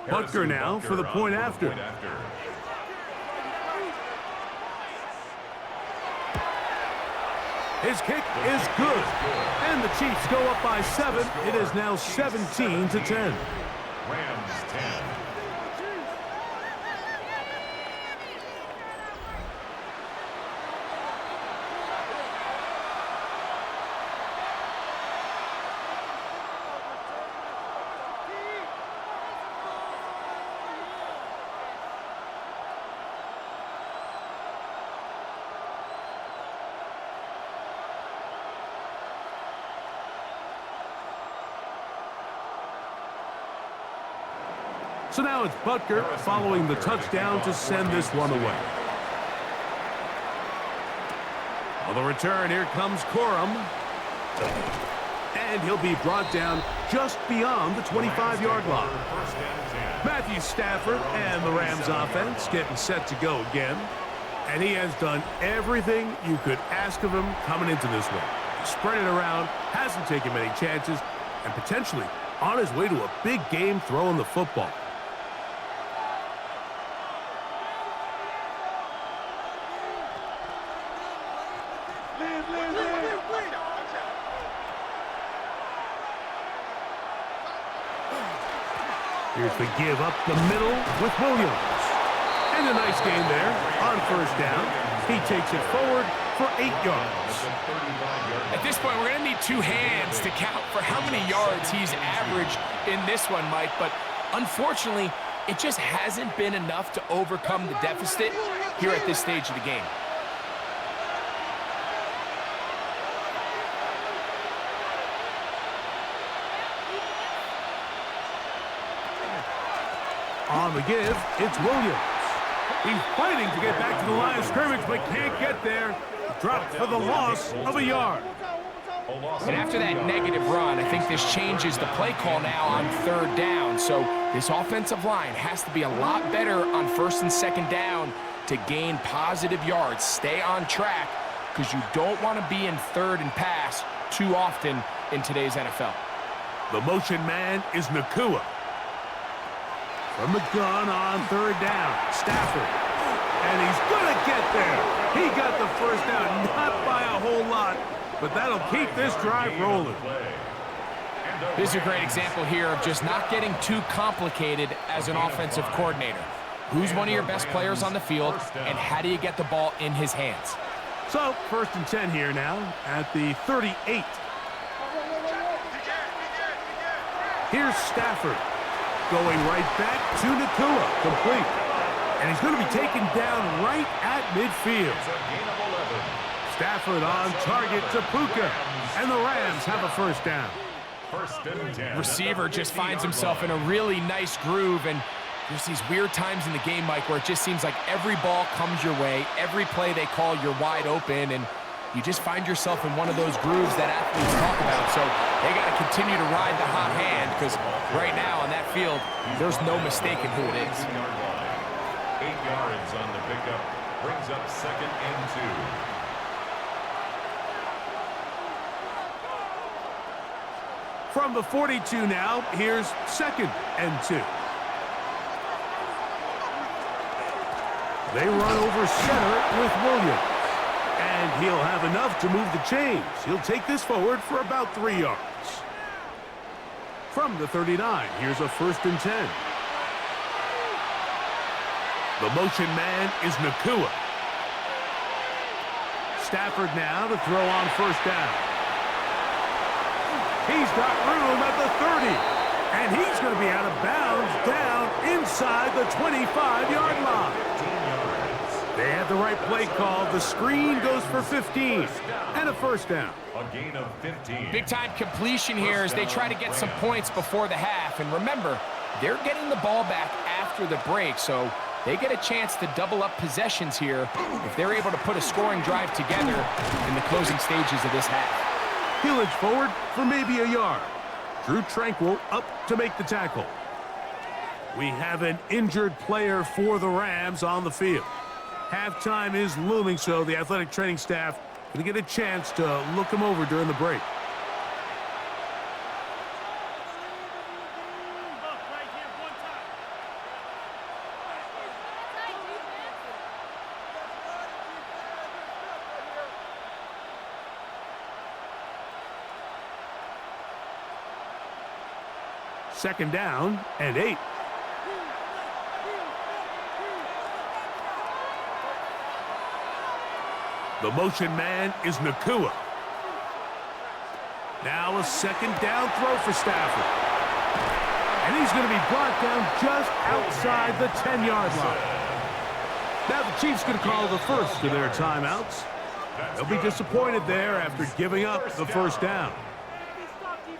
Butker now for the point after. His kick is good. And the Chiefs go up by 7. It is now 17-10. Rams 10. So now it's Butker following the touchdown to send this one away. On the return, here comes Corum. And he'll be brought down just beyond the 25-yard line. Matthew Stafford and the Rams offense getting set to go again. And he has done everything you could ask of him coming into this one. Spread it around, hasn't taken many chances, and potentially on his way to a big game throwing the football. Here's the give up the middle with Williams. And a nice gain there on first down. He takes it forward for 8 yards. At this point, we're going to need 2 hands to count for how many yards he's averaged in this one, Mike. But unfortunately, it just hasn't been enough to overcome the deficit here at this stage of the game. On the give, it's Williams. He's fighting to get back to the line of scrimmage, but can't get there. Dropped for the loss of a yard. And after that negative run, I think this changes the play call now on third down. So this offensive line has to be a lot better on first and second down to gain positive yards. Stay on track because you don't want to be in third and pass too often in today's NFL. The motion man is Nakua. From the gun on third down, Stafford. And he's going to get there. He got the first down, not by a whole lot, but that'll keep this drive rolling. This is a great example here of just not getting too complicated as an offensive coordinator. Who's one of your best players on the field, and how do you get the ball in his hands? So, first and 10 here now at the 38. Here's Stafford. Going right back to Nakua, complete. And he's going to be taken down right at midfield. Stafford on target to Puka. And the Rams have a first down. Receiver just finds himself in a really nice groove, and there's these weird times in the game, Mike, where it just seems like every ball comes your way, every play they call, you're wide open, and you just find yourself in one of those grooves that athletes talk about. So they got to continue to ride the hot hand, because right now on that field, there's no mistaking who it is. 8 yards on the pickup, brings up second and 2. From the 42 now, here's second and 2. They run over center with Williams. And he'll have enough to move the chains. He'll take this forward for about 3 yards. From the 39, here's a 1st and 10. The motion man is Nakua. Stafford now to throw on 1st down. He's got room at the 30. And he's going to be out of bounds down inside the 25-yard line. They had the right play call. The screen goes for 15 and a 1st down. A gain of 15. Big-time completion here as they try to get some points before the half. And remember, they're getting the ball back after the break, so they get a chance to double up possessions here if they're able to put a scoring drive together in the closing stages of this half. He'll edge forward for maybe a yard. Drew Tranquil up to make the tackle. We have an injured player for the Rams on the field. Halftime is looming, so the athletic training staff going to get a chance to look him over during the break. Second down and 8. The motion man is Nakua. Now a 2nd down throw for Stafford. And he's going to be brought down just outside the 10-yard line. Now the Chiefs going to call the first of their timeouts. They'll be disappointed there after giving up the 1st down.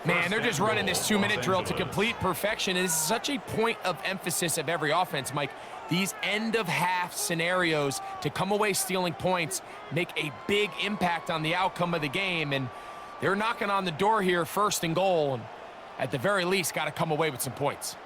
Man, they're just running this 2-minute drill to complete perfection. It is such a point of emphasis of every offense, Mike. These end-of-half scenarios to come away stealing points make a big impact on the outcome of the game, and they're knocking on the door here, 1st and goal, and at the very least, got to come away with some points.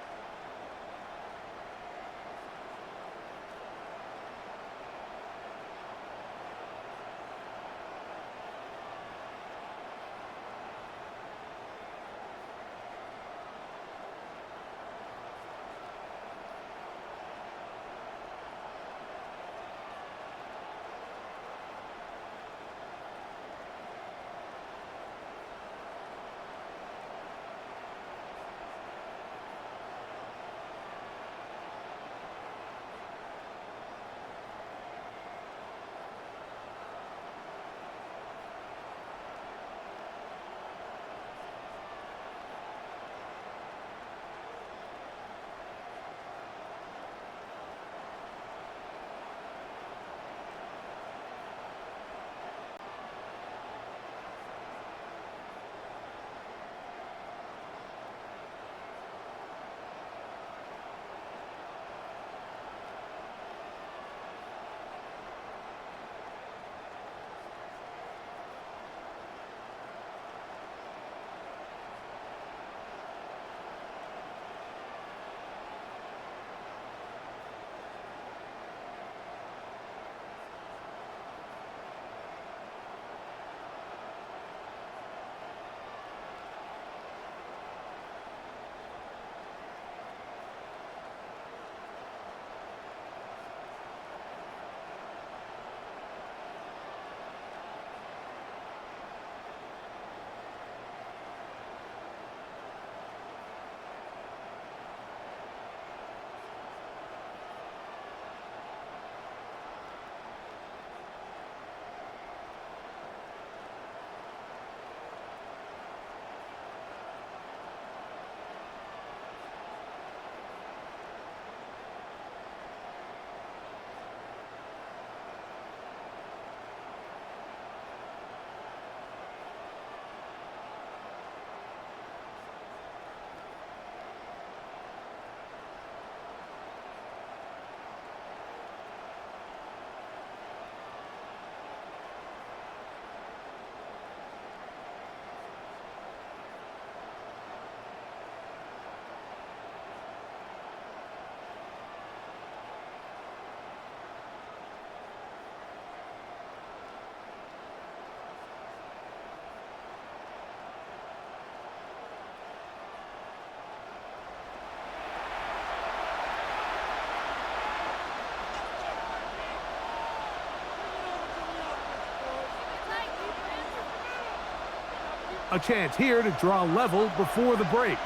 A chance here to draw level before the break.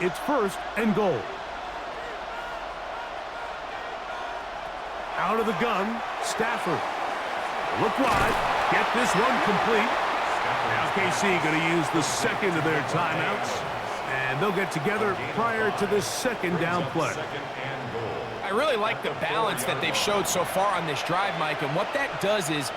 It's 1st and goal. Out of the gun, Stafford. Look wide. Get this one complete. Now KC going to use the second of their timeouts. And they'll get together prior to this second down play. I really like the balance that they've showed so far on this drive, Mike. And what that does is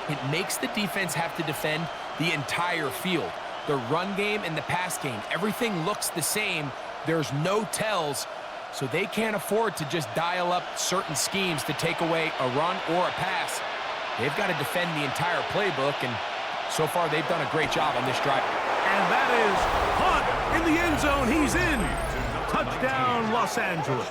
it makes the defense have to defend the entire field. The run game and the pass game, everything looks the same. There's no tells, so they can't afford to just dial up certain schemes to take away a run or a pass. They've got to defend the entire playbook, and so far they've done a great job on this drive. And that is caught in the end zone. He's in. Touchdown, Los Angeles.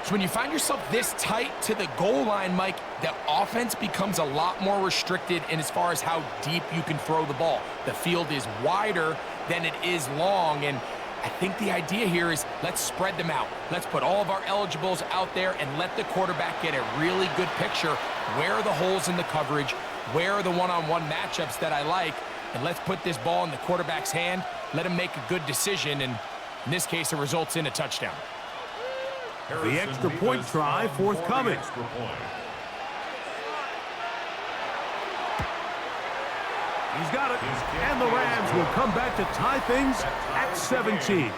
So when you find yourself this tight to the goal line, Mike, the offense becomes a lot more restricted in as far as how deep you can throw the ball. The field is wider than it is long, and I think the idea here is let's spread them out. Let's put all of our eligibles out there and let the quarterback get a really good picture. Where are the holes in the coverage? Where are the one-on-one matchups that I like? And let's put this ball in the quarterback's hand. Let him make a good decision, and in this case, it results in a touchdown. The extra point try forthcoming. He's got it. And the Rams will come back to tie things at 17.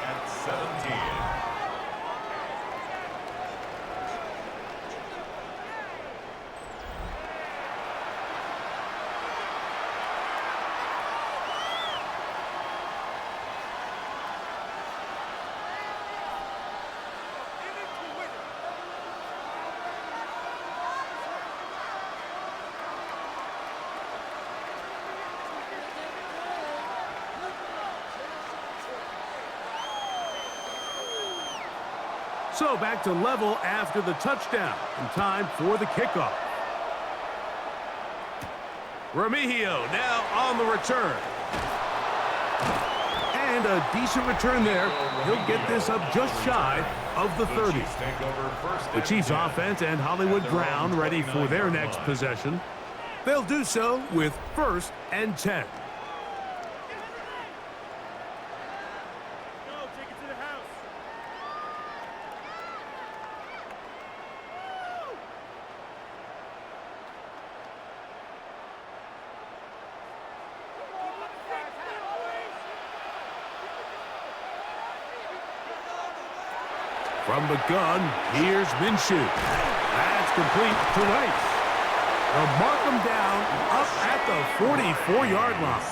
So back to level after the touchdown. And time for the kickoff. Remigio now on the return. And a decent return there. He'll get this up just shy of the 30. The Chiefs offense and Hollywood Brown ready for their next possession. They'll do so with 1st and 10. From the gun, here's Minshew. That's complete to Rice. They'll mark him down up at the 44-yard line.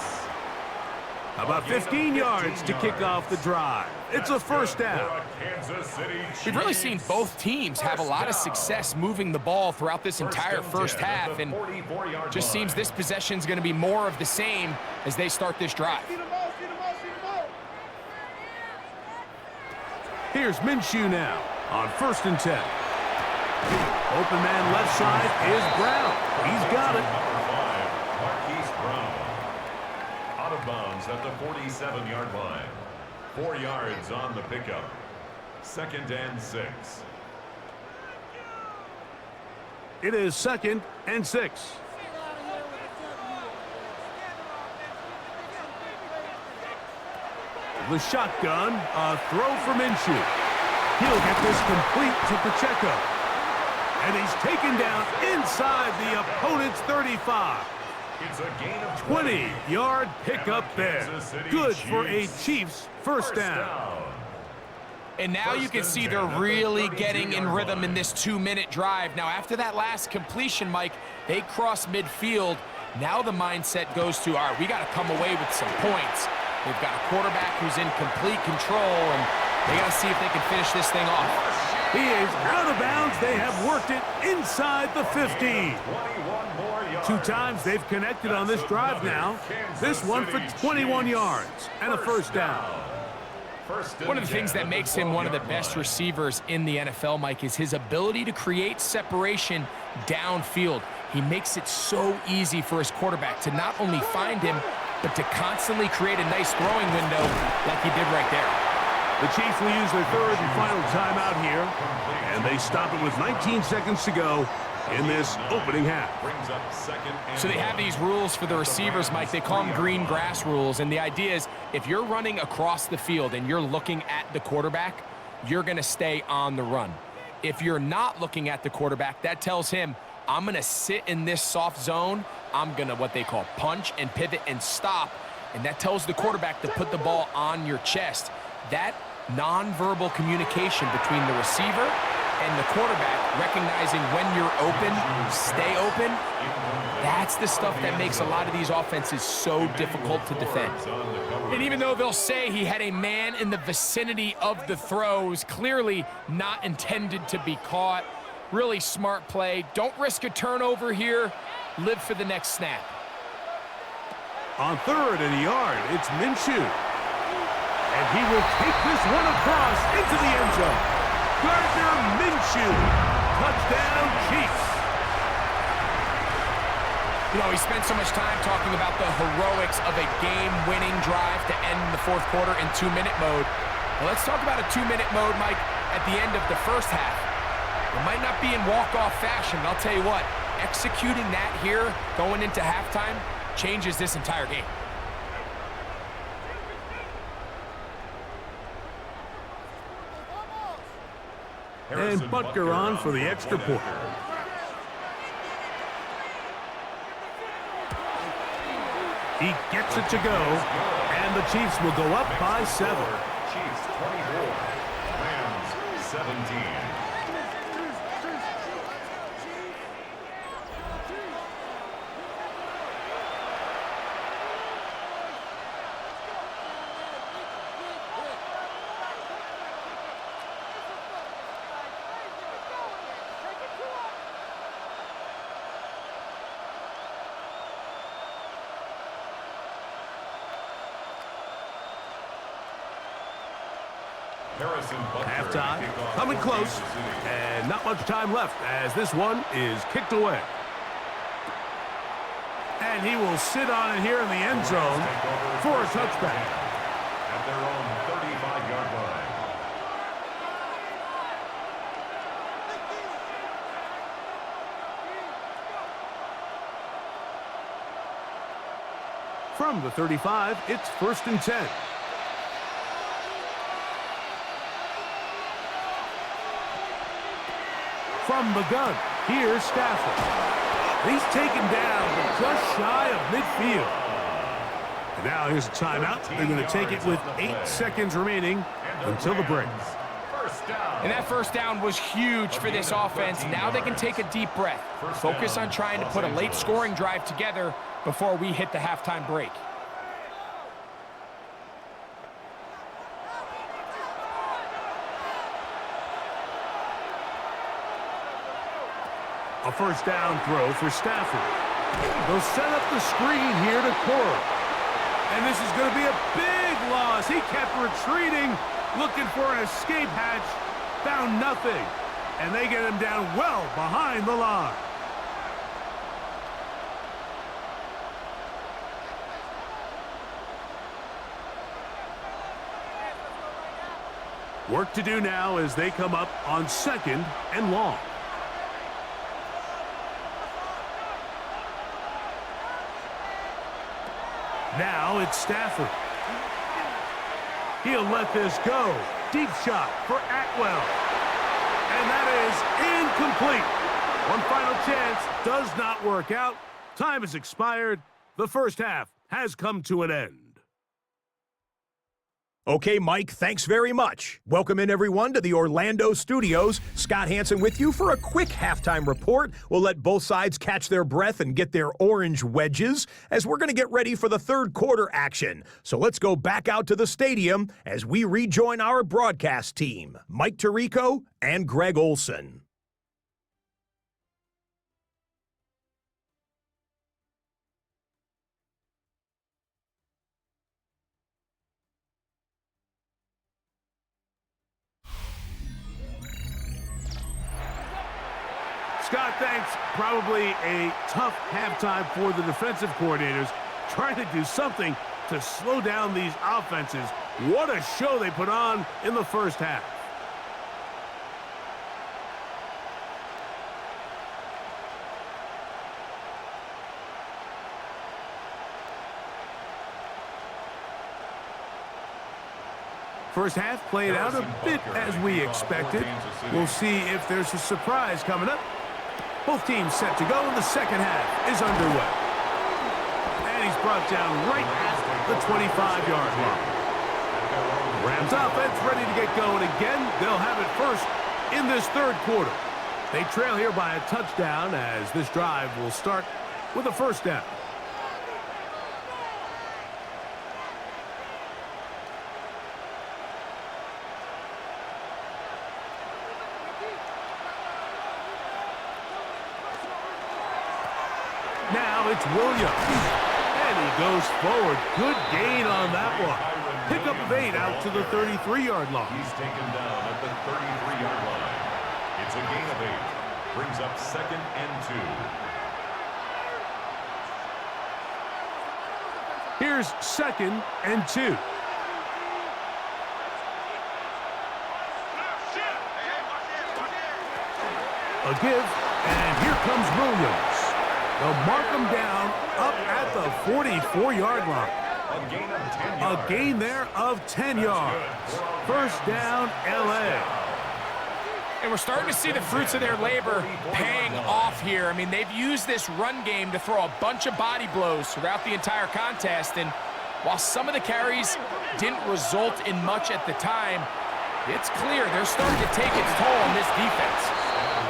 About 15 yards to kick off the drive. It's a 1st down. We've really seen both teams have a lot of success moving the ball throughout this entire first half, and just seems this possession is going to be more of the same as they start this drive. Here's Minshew now on 1st and 10. Open man left side is Brown. He's got it. Out of bounds at the 47-yard line. 4 yards on the pickup. 2nd and 6. It is 2nd and 6. The shotgun, a throw for Minshew. He'll get this complete to Pacheco. And he's taken down inside the opponent's 35. It's a gain of 20-yard pickup there. Good for a Chiefs 1st down. And now you can see they're really getting in rhythm in this 2-minute drive. Now, after that last completion, Mike, they cross midfield. Now the mindset goes to, all right, we got to come away with some points. They've got a quarterback who's in complete control, and they got to see if they can finish this thing off. He is out of bounds. They have worked it inside the 15. 2 times they've connected on this drive now. This one for 21 yards and a 1st down. One of the things that makes him one of the best receivers in the NFL, Mike, is his ability to create separation downfield. He makes it so easy for his quarterback to not only find him, but to constantly create a nice throwing window like he did right there. The Chiefs will use their 3rd and final timeout here, and they stop it with 19 seconds to go in this opening half. Brings up second and So they have these rules for the receivers, Mike. They call them green grass rules. And the idea is if you're running across the field and you're looking at the quarterback, you're going to stay on the run. If you're not looking at the quarterback, that tells him, I'm going to sit in this soft zone. I'm going to what they call punch and pivot and stop. And that tells the quarterback to put the ball on your chest. That nonverbal communication between the receiver and the quarterback, recognizing when you're open, stay open, that's the stuff that makes a lot of these offenses so difficult to defend. And even though they'll say he had a man in the vicinity of the throws, clearly not intended to be caught. Really smart play. Don't risk a turnover here. Live for the next snap. On 3rd and a yard, it's Minshew. And he will take this one across into the end zone. Gardner Minshew. Touchdown, Chiefs. You know, he spent so much time talking about the heroics of a game-winning drive to end the 4th quarter in 2-minute mode. Well, let's talk about a 2-minute mode, Mike, at the end of the first half. It might not be in walk-off fashion, but I'll tell you what, executing that here, going into halftime, changes this entire game. And Butker on for the extra point. He gets it to go, and the Chiefs will go up by 7. Chiefs 24, Rams 17. Halftime, coming close, and not much time left as this one is kicked away. And he will sit on it here in the end zone for a touchback. At their own 35-yard line. From the 35, it's 1st and 10. From the gun, here's Stafford. He's taken down, but just shy of midfield. And now here's a timeout. They're going to take it with 8 seconds remaining until the break. And that first down was huge for this offense. Now they can take a deep breath. Focus on trying to put a late scoring drive together before we hit the halftime break. A first down throw for Stafford. They'll set up the screen here to Cora. And this is going to be a big loss. He kept retreating, looking for an escape hatch. Found nothing. And they get him down well behind the line. Work to do now as they come up on 2nd and long. Now it's Stafford. He'll let this go. Deep shot for Atwell. And that is incomplete. One final chance does not work out. Time has expired. The first half has come to an end. Okay, Mike, thanks very much. Welcome in, everyone, to the Orlando studios. Scott Hansen with you for a quick halftime report. We'll let both sides catch their breath and get their orange wedges as we're going to get ready for the 3rd quarter action. So let's go back out to the stadium as we rejoin our broadcast team, Mike Tirico and Greg Olson. Scott, thanks. Probably a tough halftime for the defensive coordinators, trying to do something to slow down these offenses. What a show they put on in the first half. First half played out a bit as we expected. We'll see if there's a surprise coming up. Both teams set to go, and the second half is underway. And he's brought down right at the 25-yard line. Rams offense ready to get going again. They'll have it first in this third quarter. They trail here by a touchdown as this drive will start with a first down. Now it's Williams. And he goes forward. Good gain on that one. Pickup of 8 out to the 33-yard line. He's taken down at the 33-yard line. It's a gain of 8. Brings up 2nd and 2. Here's 2nd and 2. A give, and here comes Williams. They'll mark him down up at the 44-yard line. A gain of 10 yards. A gain there of 10 yards. First down, L.A. And we're starting to see the fruits of their labor paying off here. I mean, they've used this run game to throw a bunch of body blows throughout the entire contest. And while some of the carries didn't result in much at the time, it's clear they're starting to take its toll on this defense.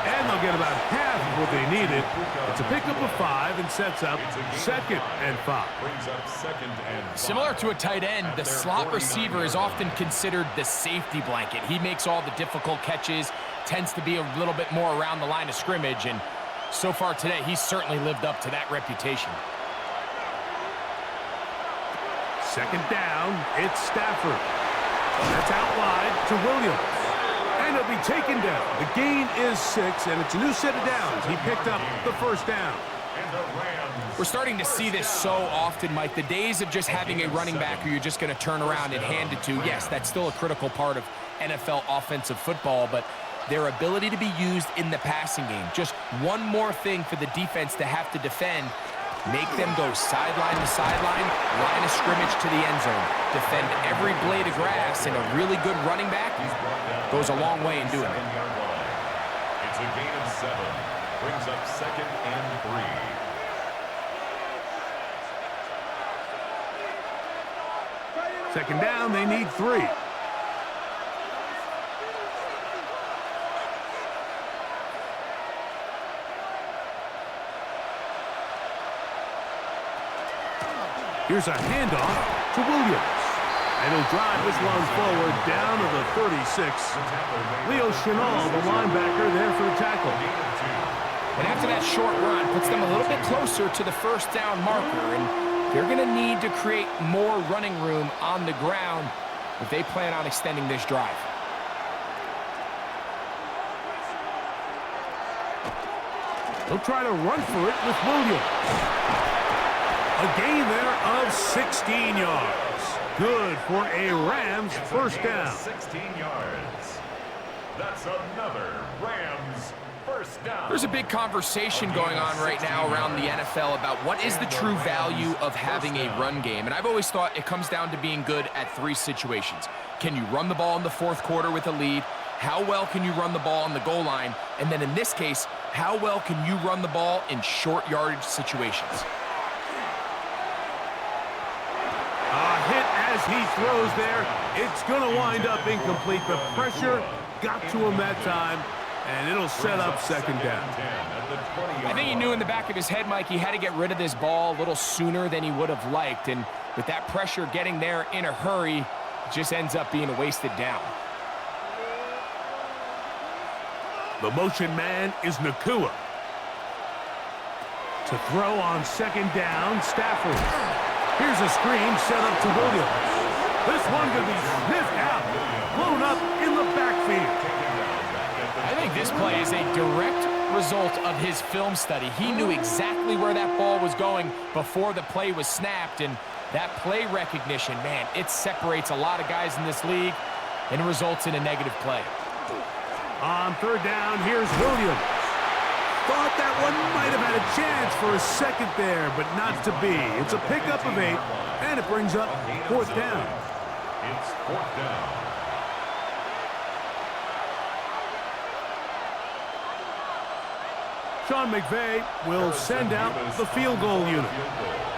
And they'll get about half of what they needed. It's a pickup of 5 and sets up 2nd and 5. Brings up 2nd and 5. Similar to a tight end, the slot receiver is often considered the safety blanket. He makes all the difficult catches, tends to be a little bit more around the line of scrimmage, and so far today, he's certainly lived up to that reputation. Second down, it's Stafford. That's out wide to Williams. And he'll be taken down. The gain is 6, and it's a new set of downs. He picked up the first down. We're starting to see this so often, Mike. The days of just having a running back who you're just going to turn around and hand it to, yes, that's still a critical part of NFL offensive football, but their ability to be used in the passing game, just one more thing for the defense to have to defend, make them go sideline to sideline, line of scrimmage to the end zone, defend every blade of grass, and a really good running back goes a long way in doing it. It's a gain of 7. Brings up 2nd and 3. Second down, they need 3. Here's a handoff to Williams. And he'll drive this one forward down to the 36. Leo Chenal, the linebacker, there for the tackle. And after that short run, puts them a little bit closer to the first down marker. And they're going to need to create more running room on the ground if they plan on extending this drive. They'll try to run for it with Williams. A gain there of 16 yards. Good for a Rams first down. 16 yards. That's another Rams first down. There's a big conversation going on right now around the NFL about what is the true value of having a run game. And I've always thought it comes down to being good at 3 situations. Can you run the ball in the fourth quarter with a lead? How well can you run the ball on the goal line? And then in this case, how well can you run the ball in short yardage situations? Hit as he throws there. It's going to wind up incomplete. The pressure got to him that time, and it'll set up second down. I think he knew in the back of his head, Mike, he had to get rid of this ball a little sooner than he would have liked. And with that pressure getting there in a hurry, it just ends up being a wasted down. The motion man is Nakua. To throw on second down, Stafford. Here's a screen set up to Williams. This one could be sniffed out, blown up in the backfield. I think this play is a direct result of his film study. He knew exactly where that ball was going before the play was snapped, and that play recognition, man, it separates a lot of guys in this league and results in a negative play. On third down, here's Williams. Thought that one might have had a chance for a second there, but not to be. It's a pickup of 8, and it brings up fourth down. It's fourth down. Sean McVay will send out the field goal unit.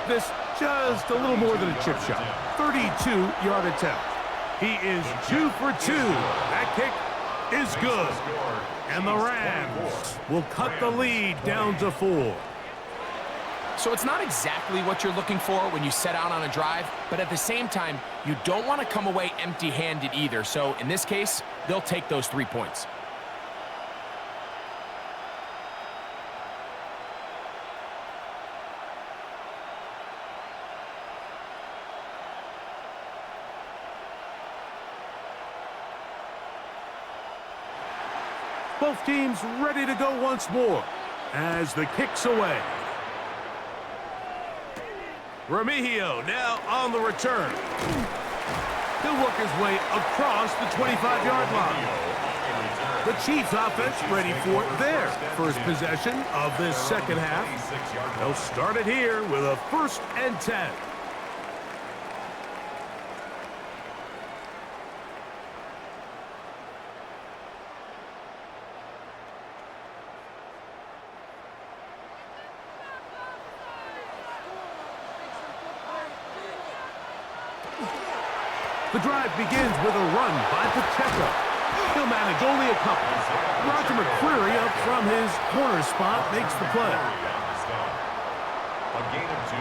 This just a little more than a chip shot. 32-yard attempt. He is 2 for 2. That kick is good. And the Rams will cut the lead down to 4. So it's not exactly what you're looking for when you set out on a drive, but at the same time, you don't want to come away empty-handed either. So in this case, they'll take those 3 points. Both teams ready to go once more as the kick's away. Remigio now on the return. He'll work his way across the 25-yard line. The Chiefs offense ready for their first possession of this second half. They'll start it here with a 1st and 10. The drive begins with a run by Pacheco. He'll manage only a couple. Roger McCreary up from his corner spot makes the play. A gain of 2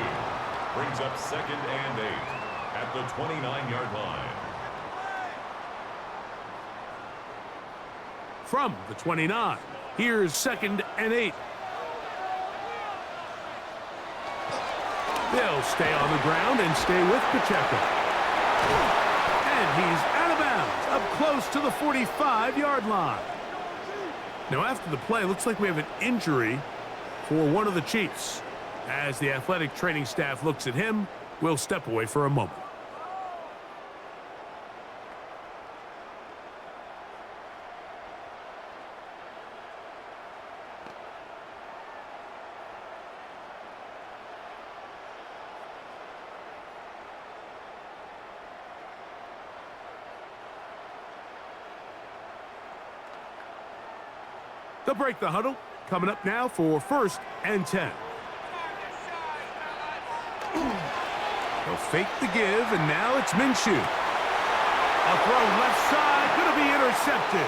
brings up 2nd and 8 at the 29-yard line. From the 29, here's 2nd and 8. They'll stay on the ground and stay with Pacheco. And he's out of bounds, up close to the 45-yard line. Now, after the play, looks like we have an injury for one of the Chiefs. As the athletic training staff looks at him, we'll step away for a moment. They'll break the huddle. Coming up now for 1st and 10. They'll fake the give, and now it's Minshew. A throw left side, going to be intercepted.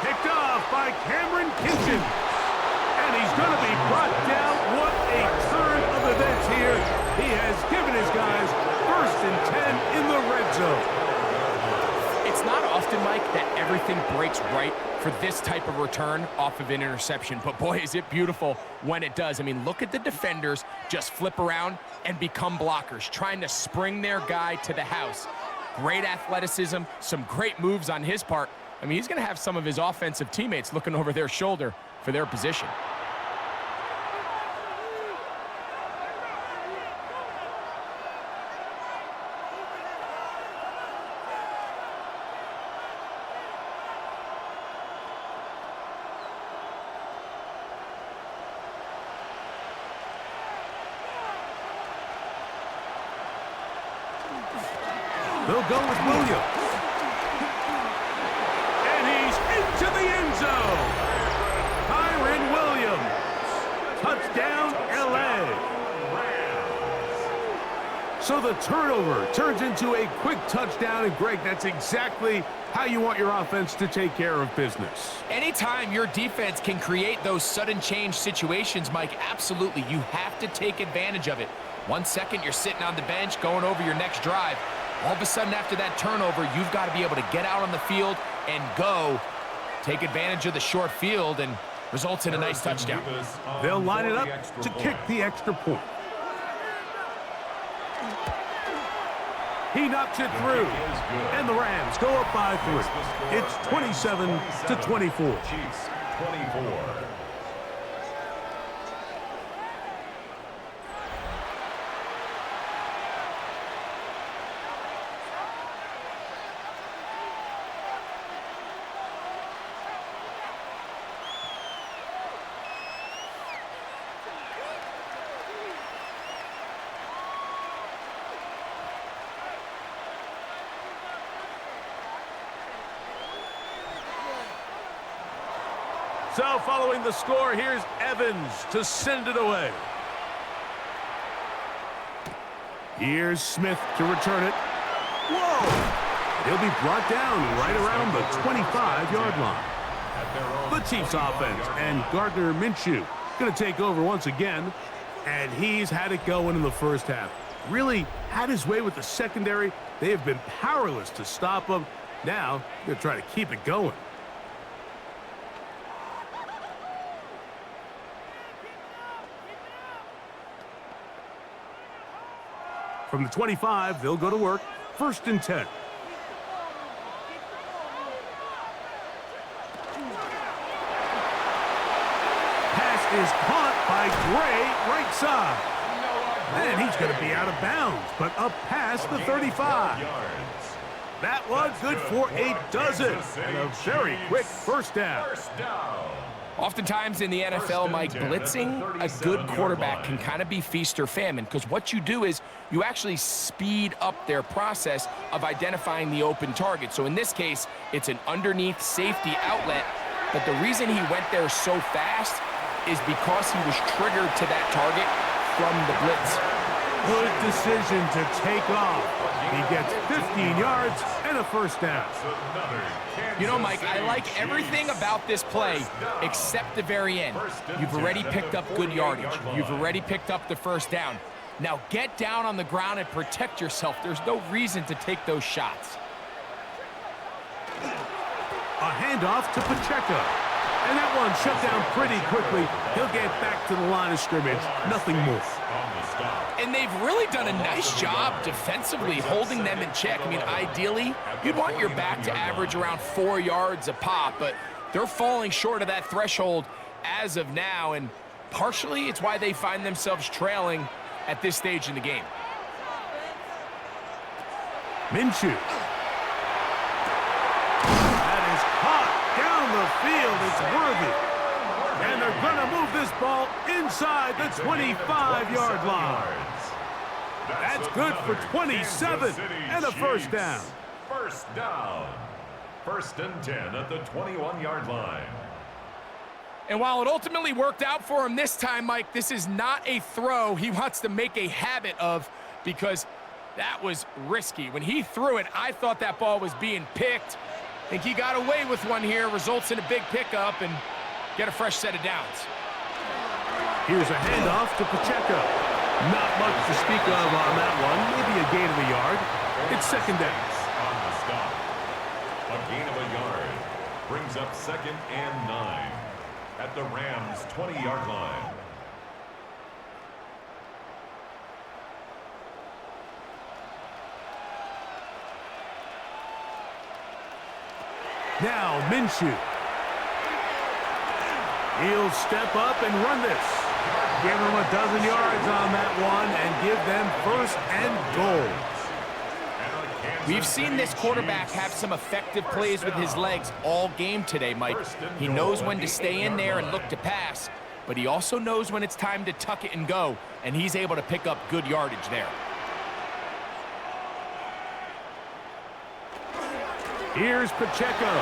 Picked off by Cameron Kitchen. And he's going to be brought down. What a turn of events here. He has given his guys 1st and 10 in the red zone. It's not often, Mike, that everything breaks right for this type of return off of an interception. But boy, is it beautiful when it does. I mean, look at the defenders just flip around and become blockers, trying to spring their guy to the house. Great athleticism, some great moves on his part. I mean, he's going to have some of his offensive teammates looking over their shoulder for their position. They'll go with Williams. And he's into the end zone. Kyron Williams. Touchdown, L.A. So the turnover turns into a quick touchdown. And, Greg, that's exactly how you want your offense to take care of business. Anytime your defense can create those sudden change situations, Mike, absolutely, you have to take advantage of it. 1 second, you're sitting on the bench going over your next drive. All of a sudden, after that turnover, you've got to be able to get out on the field and go. Take advantage of the short field and results in a nice touchdown. They'll line it up to kick the extra point. He knocks it through. And the Rams go up by 3. It's 27-24. Chiefs 24. So following the score, here's Evans to send it away. Here's Smith to return it. Whoa! He'll be brought down right around the 25-yard line. The Chiefs offense and Gardner Minshew going to take over once again. And he's had it going in the first half. Really had his way with the secondary. They have been powerless to stop him. Now, they're trying to keep it going. From the 25, they'll go to work. 1st and 10. Pass is caught by Gray, right side. And he's going to be out of bounds, but up past the 35. That one good for a dozen. And a very quick first down. Oftentimes in the NFL, Mike, blitzing a good quarterback can kind of be feast or famine, because what you do is you actually speed up their process of identifying the open target. So in this case, it's an underneath safety outlet, but the reason he went there so fast is because he was triggered to that target from the blitz. Good decision to take off. He gets 15 yards and a first down. You know, Mike, I like everything about this play except the very end. You've already picked up good yardage. You've already picked up the first down. Now get down on the ground and protect yourself. There's no reason to take those shots. A handoff to Pacheco. And that one shut down pretty quickly. He'll get back to the line of scrimmage. Nothing more. And they've really done a nice job defensively holding them in check. I mean, ideally, you'd want your back to average around 4 yards a pop, but they're falling short of that threshold as of now, and partially it's why they find themselves trailing at this stage in the game. Minshew. That is caught down the field. It's worthy. And they're going to move this ball inside the 25-yard line. That's good for 27 and a first down. First down. 1st and 10 at the 21-yard line. And while it ultimately worked out for him this time, Mike, this is not a throw he wants to make a habit of, because that was risky. When he threw it, I thought that ball was being picked. I think he got away with one here, results in a big pickup, and get a fresh set of downs. Here's a handoff to Pacheco. Not much to speak of on that one. Maybe a gain of a yard. It's 2nd down. On the stop. A gain of a yard brings up 2nd and 9 at the Rams' 20-yard line. Now Minshew. He'll step up and run this. Give him a dozen yards on that one and give them 1st and goal. We've seen this quarterback have some effective plays with his legs all game today, Mike. He knows when to stay in there and look to pass, but he also knows when it's time to tuck it and go, and he's able to pick up good yardage there. Here's Pacheco.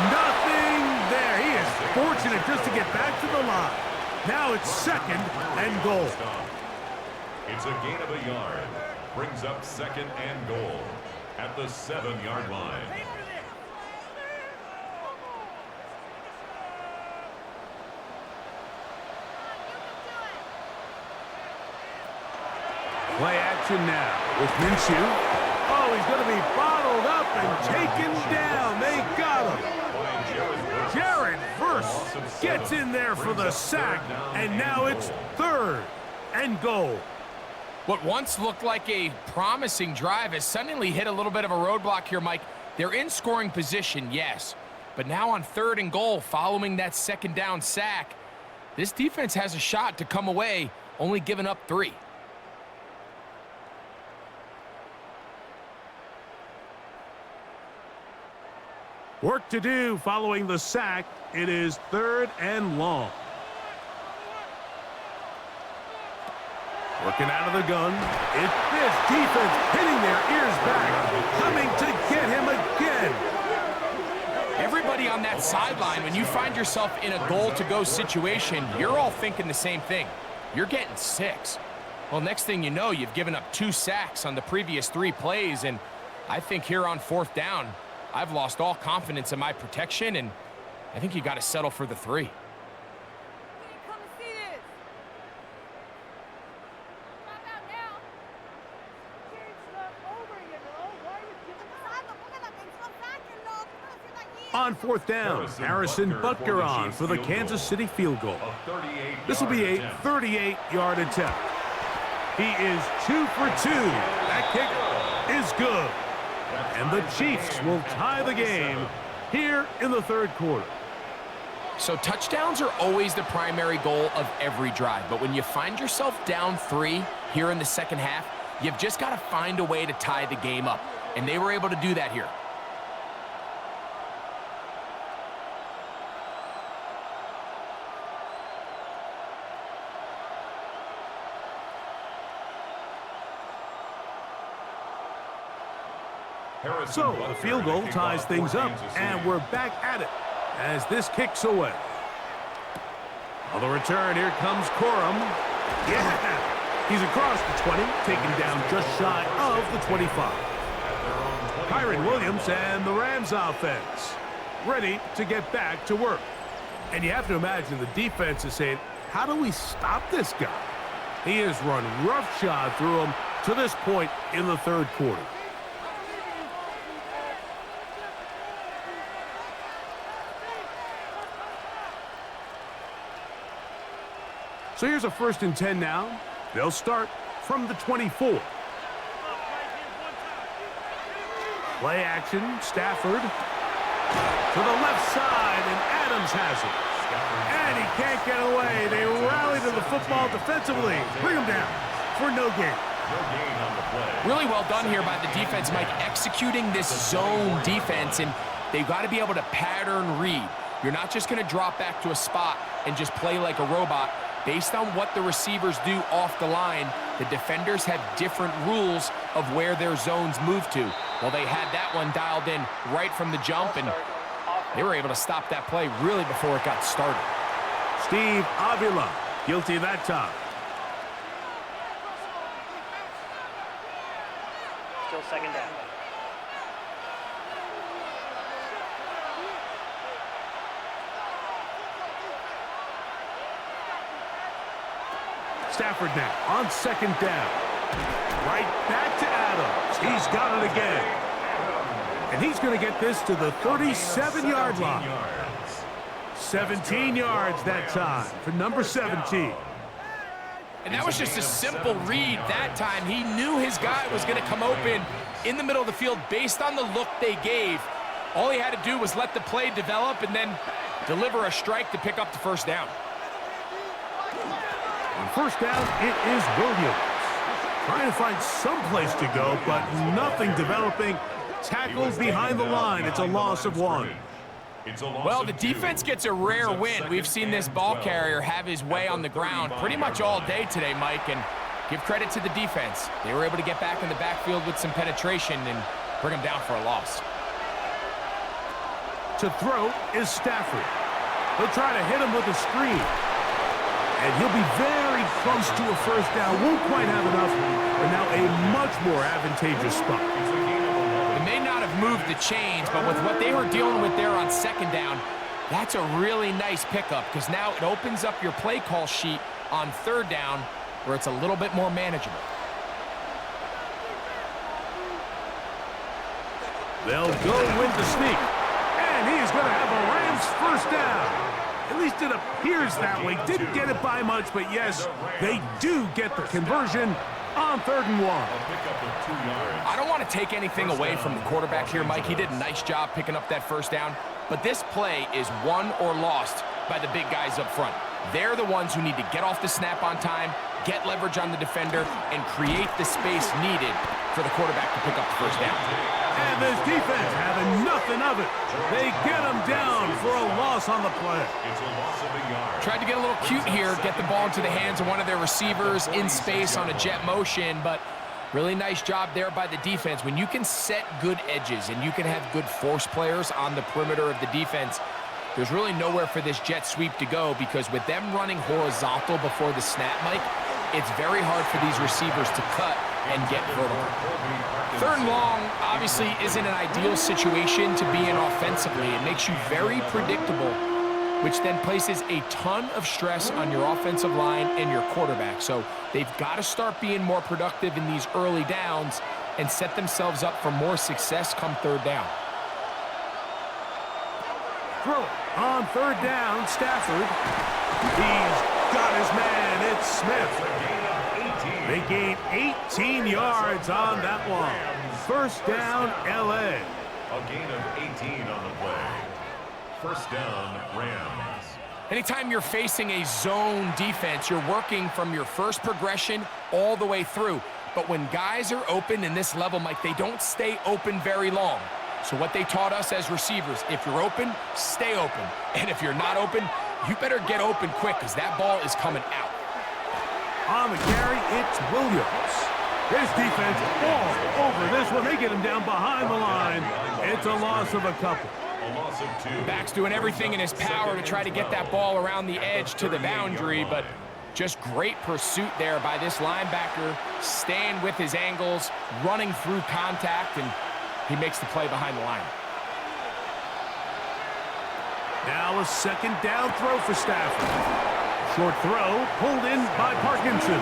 Nothing there. He is fortunate just to get back to the line. Now it's 2nd and goal. It's a gain of a yard. Brings up 2nd and goal at the 7-yard line. Play action now with Minshew. Oh, he's going to be bottled up and taken down. They got him. Jared Verse gets in there for the sack, and now it's 3rd and goal. What once looked like a promising drive has suddenly hit a little bit of a roadblock here, Mike. They're in scoring position, yes, but now on 3rd and goal following that 2nd down sack, this defense has a shot to come away, only giving up 3. Work to do following the sack. It is 3rd and long. Working out of the gun. It's this defense hitting their ears back. Coming to get him again. Everybody on that sideline, when you find yourself in a goal-to-go situation, you're all thinking the same thing. You're getting 6. Well, next thing you know, you've given up 2 sacks on the previous 3 plays, and I think here on 4th down, I've lost all confidence in my protection, and I think you got to settle for the 3. On 4th down, Harrison Butker on for the Kansas City field goal. This will be a 38-yard attempt. He is 2 for 2. That kick is good. And the Chiefs will tie the game here in the 3rd quarter. So touchdowns are always the primary goal of every drive. But when you find yourself down 3 here in the 2nd half, you've just got to find a way to tie the game up. And they were able to do that here. So the field goal ties things up, and we're back at it as this kicks away. On the return, here comes Corum. Yeah! He's across the 20, taken down just shy of the 25. Kyron Williams and the Rams offense ready to get back to work. And you have to imagine the defense is saying, how do we stop this guy? He has run roughshod through him to this point in the 3rd quarter. So here's a 1st and 10 now. They'll start from the 24. Play action, Stafford. To the left side, and Adams has it. And he can't get away. They rally to the football defensively. Bring him down for no gain. Really well done here by the defense, Mike, executing this zone defense, and they've got to be able to pattern read. You're not just going to drop back to a spot and just play like a robot. Based on what the receivers do off the line, the defenders have different rules of where their zones move to. Well, they had that one dialed in right from the jump, and they were able to stop that play really before it got started. Steve Avila, guilty that time. Still 2nd down. Stafford now on 2nd down. Right back to Adams. He's got it again. And he's going to get this to the 37-yard line. 17 yards that time for number 17. And that was just a simple read that time. He knew his guy was going to come open in the middle of the field based on the look they gave. All he had to do was let the play develop and then deliver a strike to pick up the 1st down. On 1st down, it is Williams. Trying to find some place to go, but nothing developing. Tackled behind the line. It's a loss of 1. Well, the defense gets a rare win. We've seen this ball carrier have his way on the ground pretty much all day today, Mike, and give credit to the defense. They were able to get back in the backfield with some penetration and bring him down for a loss. To throw is Stafford. He'll try to hit him with a screen. And he'll be very close to a 1st down. Won't quite have enough, but now a much more advantageous spot. They may not have moved the chains, but with what they were dealing with there on 2nd down, that's a really nice pickup because now it opens up your play call sheet on 3rd down where it's a little bit more manageable. They'll go with the sneak. And he is going to have a Rams 1st down. At least it appears that way. Didn't get it by much, but yes, they do get the conversion on 3rd and 1. I don't want to take anything away from the quarterback here, Mike. He did a nice job picking up that 1st down, but this play is won or lost by the big guys up front. They're the ones who need to get off the snap on time, get leverage on the defender, and create the space needed for the quarterback to pick up the 1st down. And this defense having nothing of it. They get him down for a loss on the play. Tried to get a little cute here, get the ball into the hands of one of their receivers in space on a jet motion, but Really nice job there by the defense. When you can set good edges and you can have good force players on the perimeter of the defense, there's really nowhere for this jet sweep to go, because with them running horizontal before the snap, Mike, it's very hard for these receivers to cut and get vertical. 3rd and long obviously isn't an ideal situation to be in offensively. It makes you very predictable, which then places a ton of stress on your offensive line and your quarterback. So they've got to start being more productive in these early downs and set themselves up for more success come 3rd down. Throw on 3rd down, Stafford. He's got his man. It's Smith. They gain 18 yards on that one. 1st down, L.A. A gain of 18 on the play. 1st down, Rams. Anytime you're facing a zone defense, you're working from your first progression all the way through. But when guys are open in this level, Mike, they don't stay open very long. So what they taught us as receivers, if you're open, stay open. And if you're not open, you better get open quick, because that ball is coming out. On the carry, it's Williams. His defense all over this one. They get him down behind the line. It's a loss of a couple. A loss of 2. Back's doing everything in his power to try to get that ball around the edge to the boundary, but just great pursuit there by this linebacker, staying with his angles, running through contact, and he makes the play behind the line. Now a 2nd down throw for Stafford. Short throw, pulled in by Parkinson.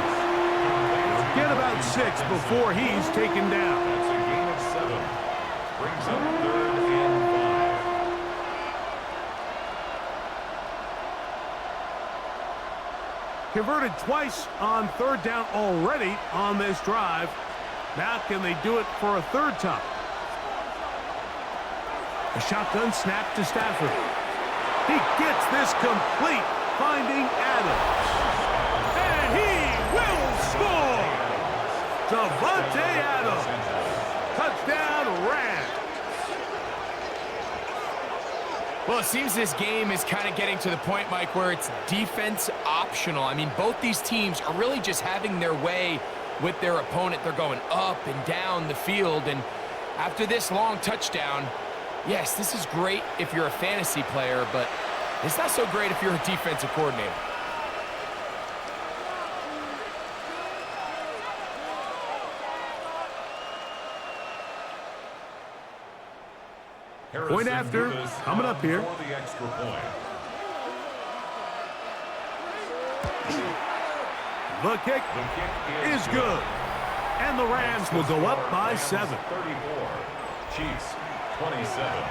He'll get about 6 before he's taken down. That's a gain of 7. Brings up 3rd and 5. Converted twice on 3rd down already on this drive. Now can they do it for a 3rd time? A shotgun snap to Stafford. He gets this complete, finding Adams. And he will score! Davante Adams. Touchdown, Rams. Well, it seems this game is kind of getting to the point, Mike, where it's defense optional. I mean, both these teams are really just having their way with their opponent. They're going up and down the field, and after this long touchdown, yes, this is great if you're a fantasy player, but it's not so great if you're a defensive coordinator. Point after, coming up here. For the extra point. The kick is good. And the Rams will go up by 7. 34. Chiefs 27.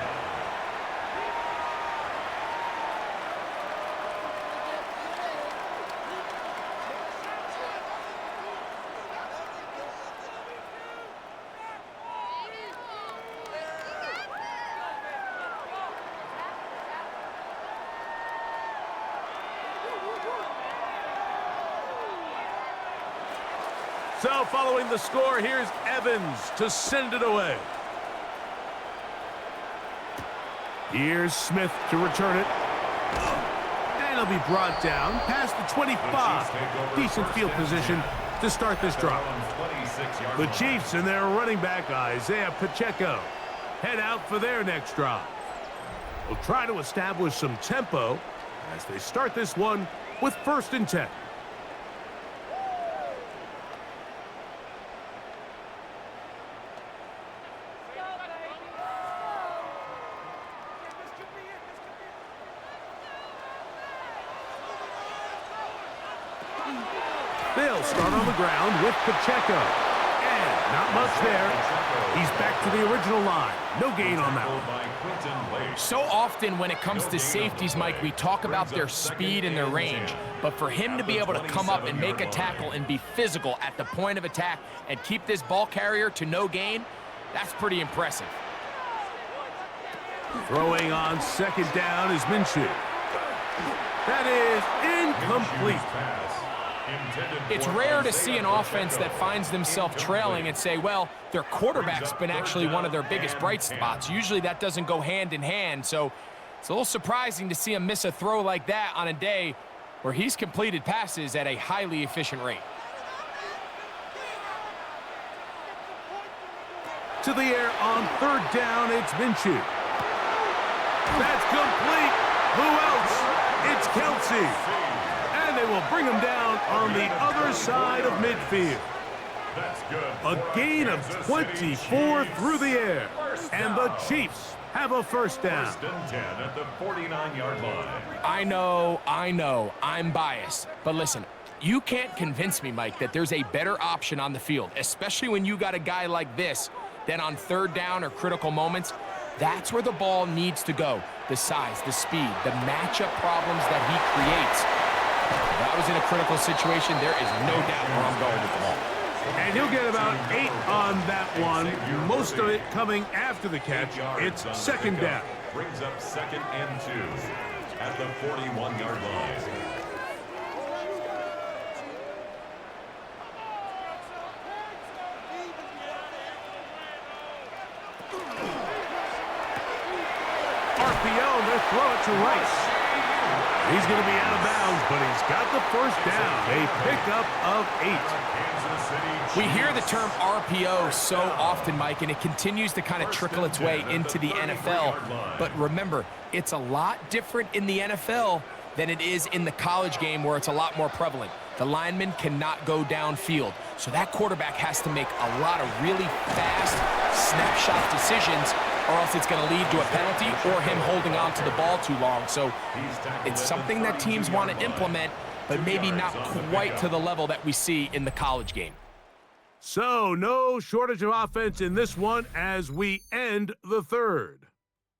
So following the score, here's Evans to send it away. Here's Smith to return it. And he'll be brought down past the 25. Decent field position to start this drive. The Chiefs and their running back, Isaiah Pacheco, head out for their next drive. They'll try to establish some tempo as they start this one with 1st and 10. They'll start on the ground with Pacheco. And not much there. He's back to the original line. No gain on that one. So often when it comes to safeties, Mike, we talk about their speed and their range. But for him to be able to come up and make a tackle and be physical at the point of attack and keep this ball carrier to no gain, that's pretty impressive. Throwing on 2nd down is Minshew. That is incomplete. It's rare to see an offense that finds themselves trailing and say, well, their quarterback's been actually one of their biggest bright spots. Usually that doesn't go hand in hand, so it's a little surprising to see him miss a throw like that on a day where he's completed passes at a highly efficient rate. To the air on third down, it's Minshew. That's complete. Who else? It's Kelsey. And they will bring him down on the other side of midfield. A gain of 24 through the air. And the Chiefs have a first down. First and 10 at the 49-yard line. I know, I'm biased. But listen, you can't convince me, Mike, that there's a better option on the field, especially when you got a guy like this, than on third down or critical moments. That's where the ball needs to go. The size, the speed, the matchup problems that he creates. If I was in a critical situation, there is no doubt where I'm going with the ball. And he'll get about 8 on that one, most of it coming after the catch. It's second down. Brings up second and 2 at the 41-yard line. RPO, and they throw it to Rice. He's going to be out of bounds, but he's got the first down. A pickup of 8. We hear the term RPO so often, Mike, and it continues to kind of trickle its way into the NFL. But remember, it's a lot different in the NFL than it is in the college game where it's a lot more prevalent. The lineman cannot go downfield, so that quarterback has to make a lot of really fast snapshot decisions, or else it's going to lead to a penalty or him holding on to the ball too long. So it's something that teams want to implement, but maybe not quite to the level that we see in the college game. So no shortage of offense in this one as we end the third.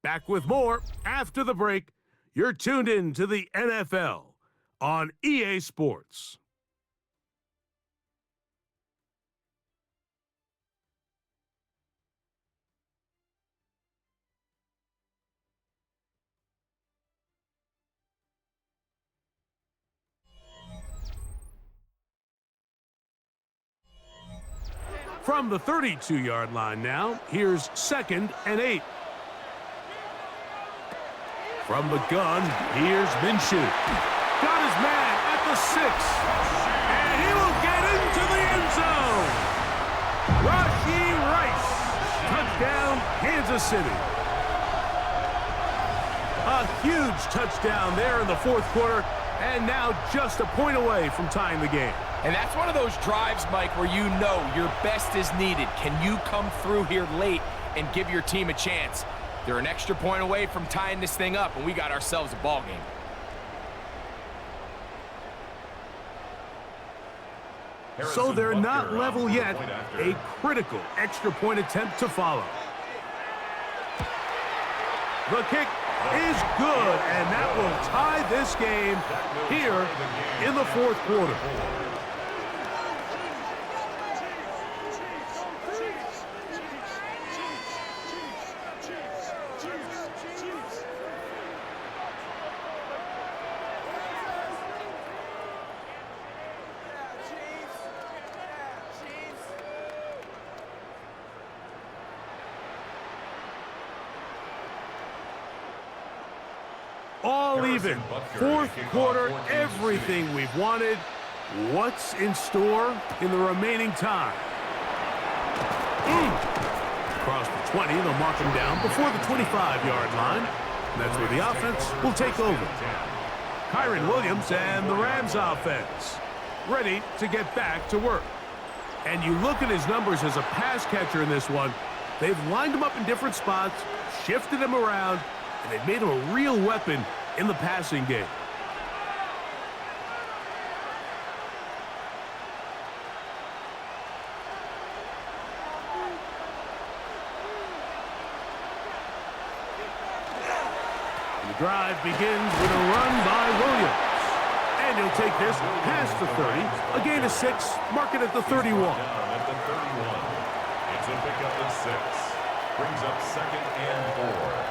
Back with more after the break. You're tuned in to the NFL on EA Sports. From the 32-yard line now, here's second and 8. From the gun, here's Minshew. Got his man at the 6. And he will get into the end zone. Rashee Rice. Touchdown, Kansas City. A huge touchdown there in the fourth quarter, and now just a point away from tying the game. And that's one of those drives, Mike, where you know your best is needed. Can you come through here late and give your team a chance? They're an extra point away from tying this thing up, and we got ourselves a ball game. So they're not level yet. A critical extra point attempt to follow. The kick is good, and that will tie this game here in the fourth quarter. All even. Fourth quarter, everything we've wanted. What's in store in the remaining time? Across the 20, they'll mark him down before the 25-yard line. And that's where the offense will take over. Kyron Williams and the Rams offense ready to get back to work. And you look at his numbers as a pass catcher in this one. They've lined him up in different spots, shifted him around, and they've made him a real weapon in the passing game. The drive begins with a run by Williams. And he'll take this past the 30, a gain of 6, mark it at the 31. At the 31. It's a pickup of 6. Brings up second and 4.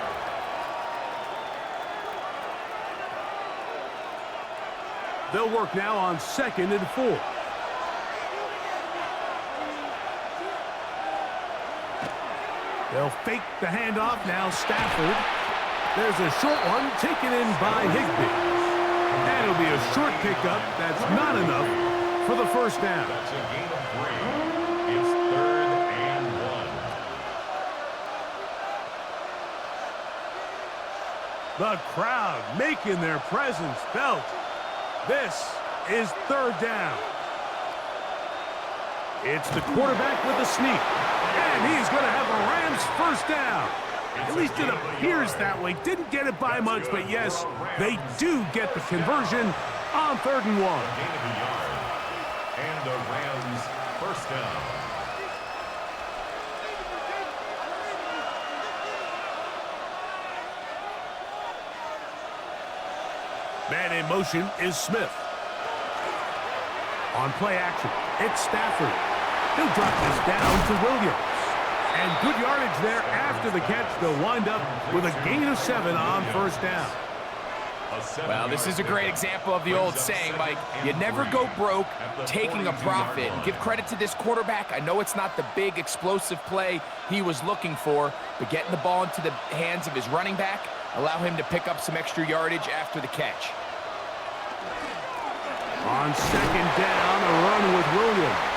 They'll work now on second and 4. They'll fake the handoff now. Stafford. There's a short one taken in by Higbee. And it'll be a short pickup. That's not enough for the first down. That's a gain of 3. It's third and 1. The crowd making their presence felt. This is third down. It's the quarterback with the sneak. And he's going to have the Rams first down. At least it appears that way. Didn't get it by much, but yes, they do get the conversion on 3rd and 1. Gain of a yard. And the Rams first down. Man in motion is Smith. On play action, it's Stafford. He'll drop this down to Williams. And good yardage there after the catch. They'll wind up with a gain of 7 on first down. Well, this is a great example of the old saying, Mike, you never go broke taking a profit. And give credit to this quarterback. I know it's not the big explosive play he was looking for, but getting the ball into the hands of his running back, allow him to pick up some extra yardage after the catch. On 2nd down, a run with Williams.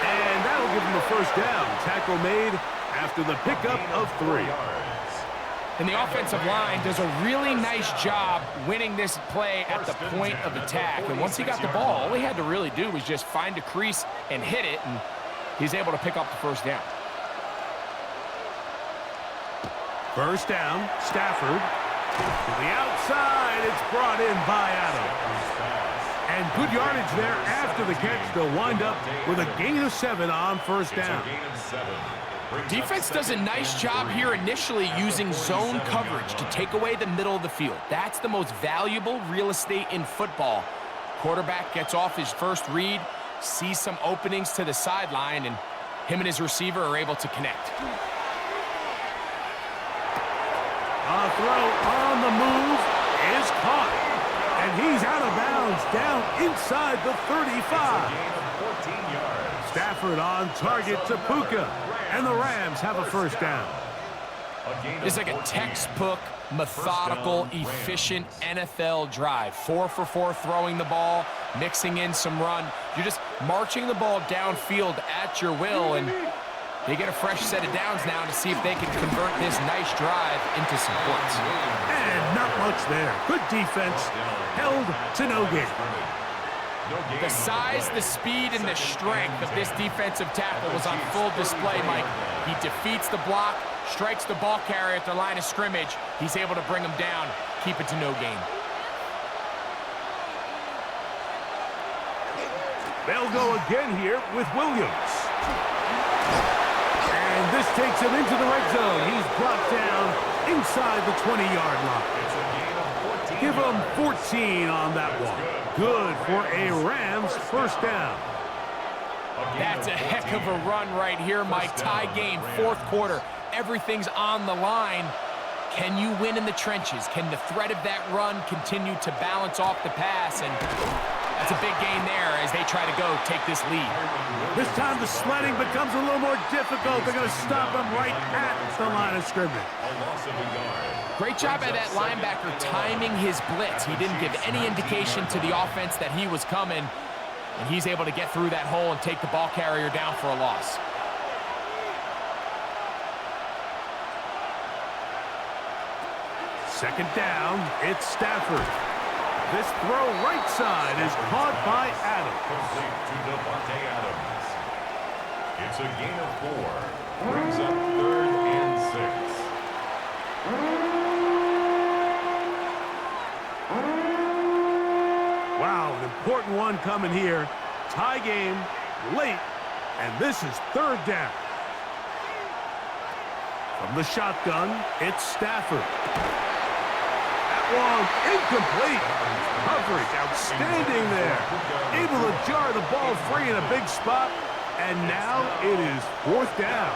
And that'll give him a first down. Tackle made after the pickup of 3. And the offensive line does a really nice job winning this play at the point of attack. And once he got the ball, all he had to really do was just find a crease and hit it, and he's able to pick up the first down. First down, Stafford. To the outside, it's brought in by Adams. And good yardage there after the catch. They'll wind up with a gain of 7 on first down. Defense does a nice job here initially using zone coverage to take away the middle of the field. That's the most valuable real estate in football. Quarterback gets off his first read, sees some openings to the sideline, and him and his receiver are able to connect. A throw on the move is caught. And he's out of bounds down inside the 35. Stafford on target to Puka. And the Rams have a first down. It's like a textbook, methodical, efficient NFL drive. 4 for 4 throwing the ball, mixing in some run. You're just marching the ball downfield at your will, and they get a fresh set of downs now to see if they can convert this nice drive into some points. And not much there. Good defense. Held to no gain. The size, the speed, and the strength of this defensive tackle was on full display, Mike. He defeats the block, strikes the ball carrier at the line of scrimmage. He's able to bring him down, keep it to no gain. They'll go again here with Williams. And this takes him into the red zone. He's brought down inside the 20-yard line. Give him 14 on that one. Good for a Rams first down. That's a heck of a run right here, Mike. Tie game, 4th quarter. Everything's on the line. Can you win in the trenches? Can the threat of that run continue to balance off the pass? And that's a big gain there as they try to go take this lead. This time the sledding becomes a little more difficult. They're going to stop him right at the line of scrimmage. Great job by that linebacker timing his blitz. He didn't give any indication to the offense that he was coming, and he's able to get through that hole and take the ball carrier down for a loss. Second down, it's Stafford. This throw right side is caught by Adams. Complete to Devontae Adams. It's a gain of 4. Brings up 3rd and 6. Wow, an important one coming here. Tie game, late, and this is 3rd down. From the shotgun, it's Stafford. That one incomplete. Coverage outstanding there. Able to jar the ball free in a big spot, and now it is 4th down.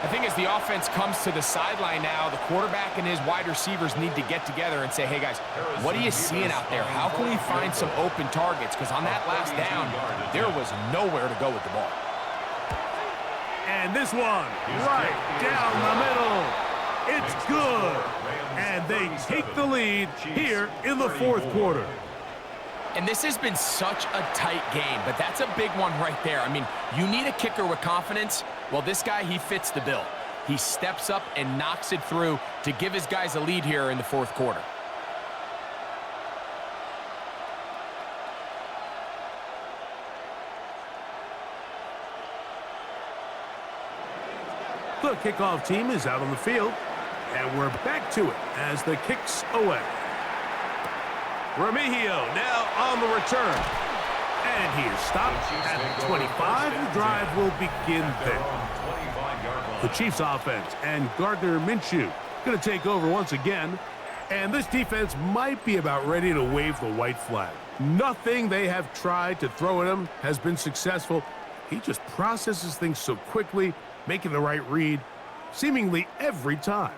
I think as the offense comes to the sideline now, the quarterback and his wide receivers need to get together and say, hey, guys, what are you seeing out there? How can we find some open targets? Because on that last down, there was nowhere to go with the ball. And this one, right down the middle. It's good. And they take the lead here in the 4th quarter. And this has been such a tight game, but that's a big one right there. I mean, you need a kicker with confidence. Well, this guy, he fits the bill. He steps up and knocks it through to give his guys a lead here in the fourth quarter. The kickoff team is out on the field, and we're back to it as the kick's away. Remigio now on the return. And he is stopped at the 25. The drive will begin there. The Chiefs offense and Gardner Minshew going to take over once again. And this defense might be about ready to wave the white flag. Nothing they have tried to throw at him has been successful. He just processes things so quickly, making the right read seemingly every time.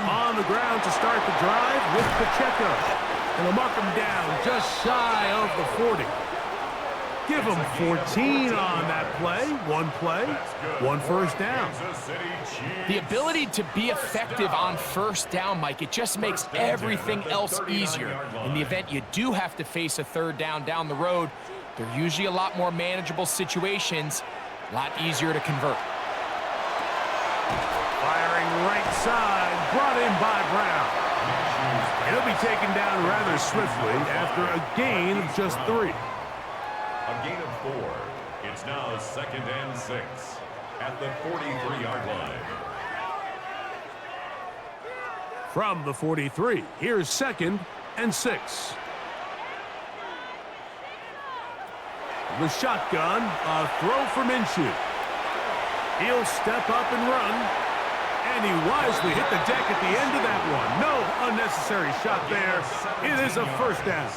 On the ground to start the drive with Pacheco. And they'll mark him down just shy of the 40. Give him 14 on that play. One first down. The ability to be effective on first down, Mike, it just makes everything else easier. In the event you do have to face a third down the road, they're usually a lot more manageable situations, a lot easier to convert. Firing right side, brought in by Brown. He'll be taken down rather swiftly after a gain of just 3. A gain of 4. It's now 2nd and 6 at the 43-yard line. From the 43, here's 2nd and 6. The shotgun, a throw for Minshew. He'll step up and run. And he wisely hit the deck at the end of that one. No unnecessary shot there. It is a first down.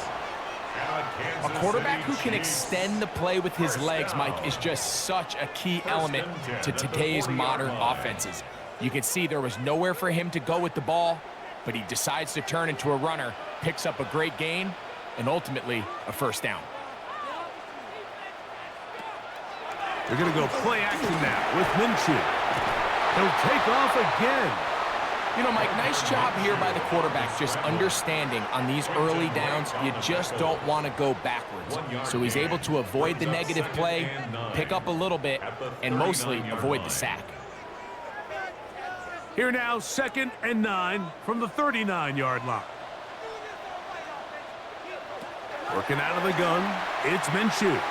A quarterback who can extend the play with his legs, Mike, is just such a key element to today's modern offenses. You can see there was nowhere for him to go with the ball, but he decides to turn into a runner, picks up a great gain, and ultimately a first down. They're going to go play action now with Minshew. He'll take off again. You know, Mike, nice job here by the quarterback, just understanding on these early downs, you just don't want to go backwards. So he's able to avoid the negative play, pick up a little bit, and mostly avoid the sack. Here now, 2nd and 9 from the 39-yard line. Working out of the gun, it's Minshew.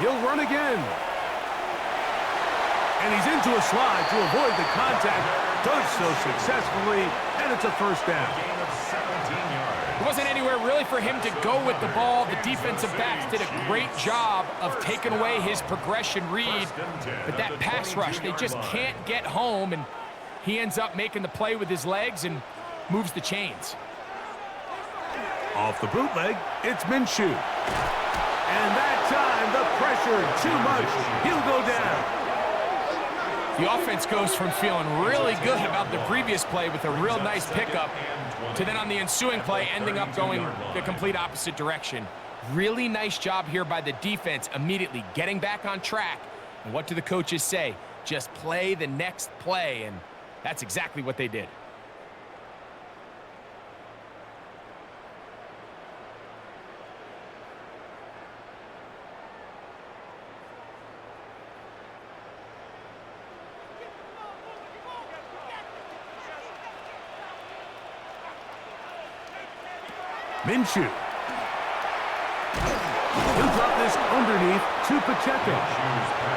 He'll run again. And he's into a slide to avoid the contact. Does so successfully, and it's a first down. There wasn't anywhere really for him to go with the ball. The defensive backs did a great job of taking away his progression read. But that pass rush, they just can't get home, and he ends up making the play with his legs and moves the chains. Off the bootleg, it's Minshew. And that time, the pressure too much. He'll go down. The offense goes from feeling really good about the previous play with a real nice pickup to then on the ensuing play ending up going the complete opposite direction. Really nice job here by the defense immediately getting back on track. And what do the coaches say? Just play the next play, and that's exactly what they did. Minshew. He'll drop this underneath to Pacheco.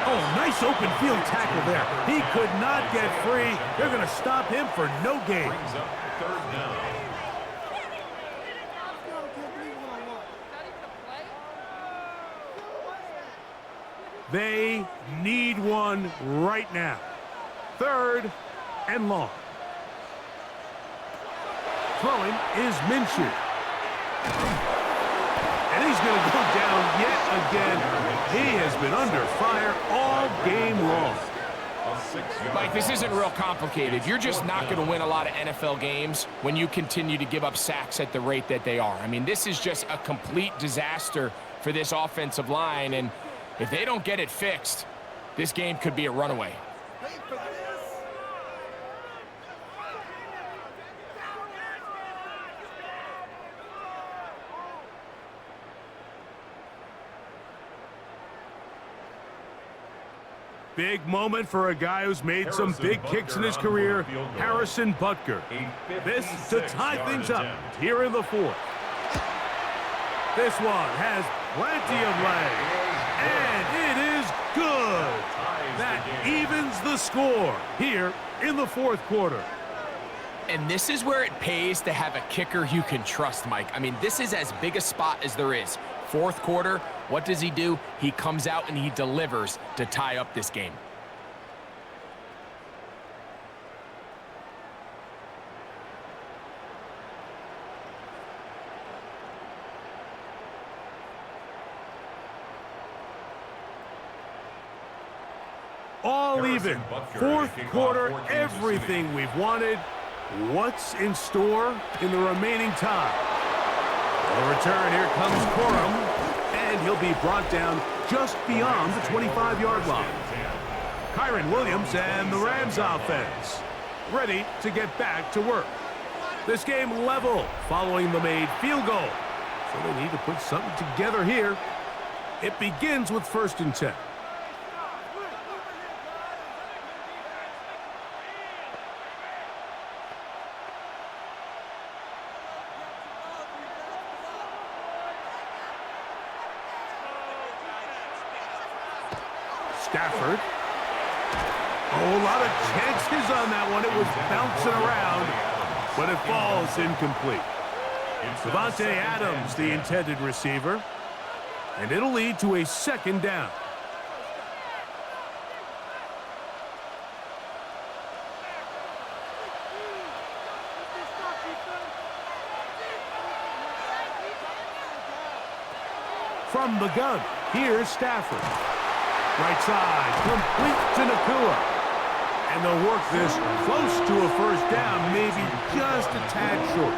Oh, nice open field tackle there. He could not get free. They're going to stop him for no gain. They need one right now. 3rd and long. Throwing is Minshew. And he's going to go down yet again. He has been under fire all game long. Mike, this isn't real complicated. You're just not going to win a lot of NFL games when you continue to give up sacks at the rate that they are. I mean, this is just a complete disaster for this offensive line, and if they don't get it fixed, this game could be a runaway. Big moment for a guy who's made some big kicks in his career, Harrison Butker. This to tie things up here in the fourth. This one has plenty of leg, and it is good. That evens the score here in the fourth quarter. And this is where it pays to have a kicker you can trust, Mike. I mean, this is as big a spot as there is. Fourth quarter, what does he do? He comes out and he delivers to tie up this game. All even. Fourth quarter, everything we've wanted. What's in store in the remaining time? The return, here comes Corum, and he'll be brought down just beyond the 25-yard line. Kyron Williams and the Rams offense ready to get back to work. This game level following the made field goal. So they need to put something together here. It begins with 1st and 10. Stafford. Oh, a lot of chances on that one. It was bouncing around, but it falls incomplete. Davante Adams, the intended receiver, and it'll lead to a 2nd down. From the gun, here's Stafford. Right side, complete to Nakua. And they'll work this close to a 1st down, maybe just a tad short.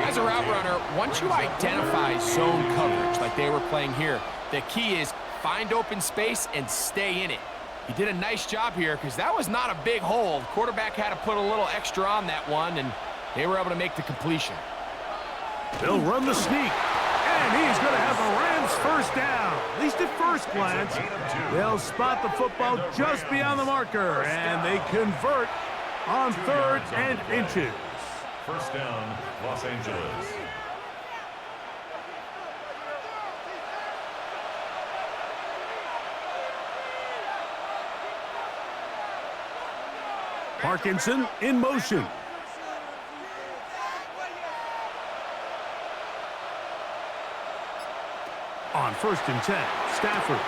As a route runner, once you identify zone coverage like they were playing here, the key is find open space and stay in it. He did a nice job here because that was not a big hole. The quarterback had to put a little extra on that one, and they were able to make the completion. They'll run the sneak. And he's going to have the Rams 1st down. At least at first glance, they'll spot the football just beyond the marker, and they convert on 3rd and inches. 1st down, Los Angeles. Parkinson in motion. On 1st and 10, Stafford.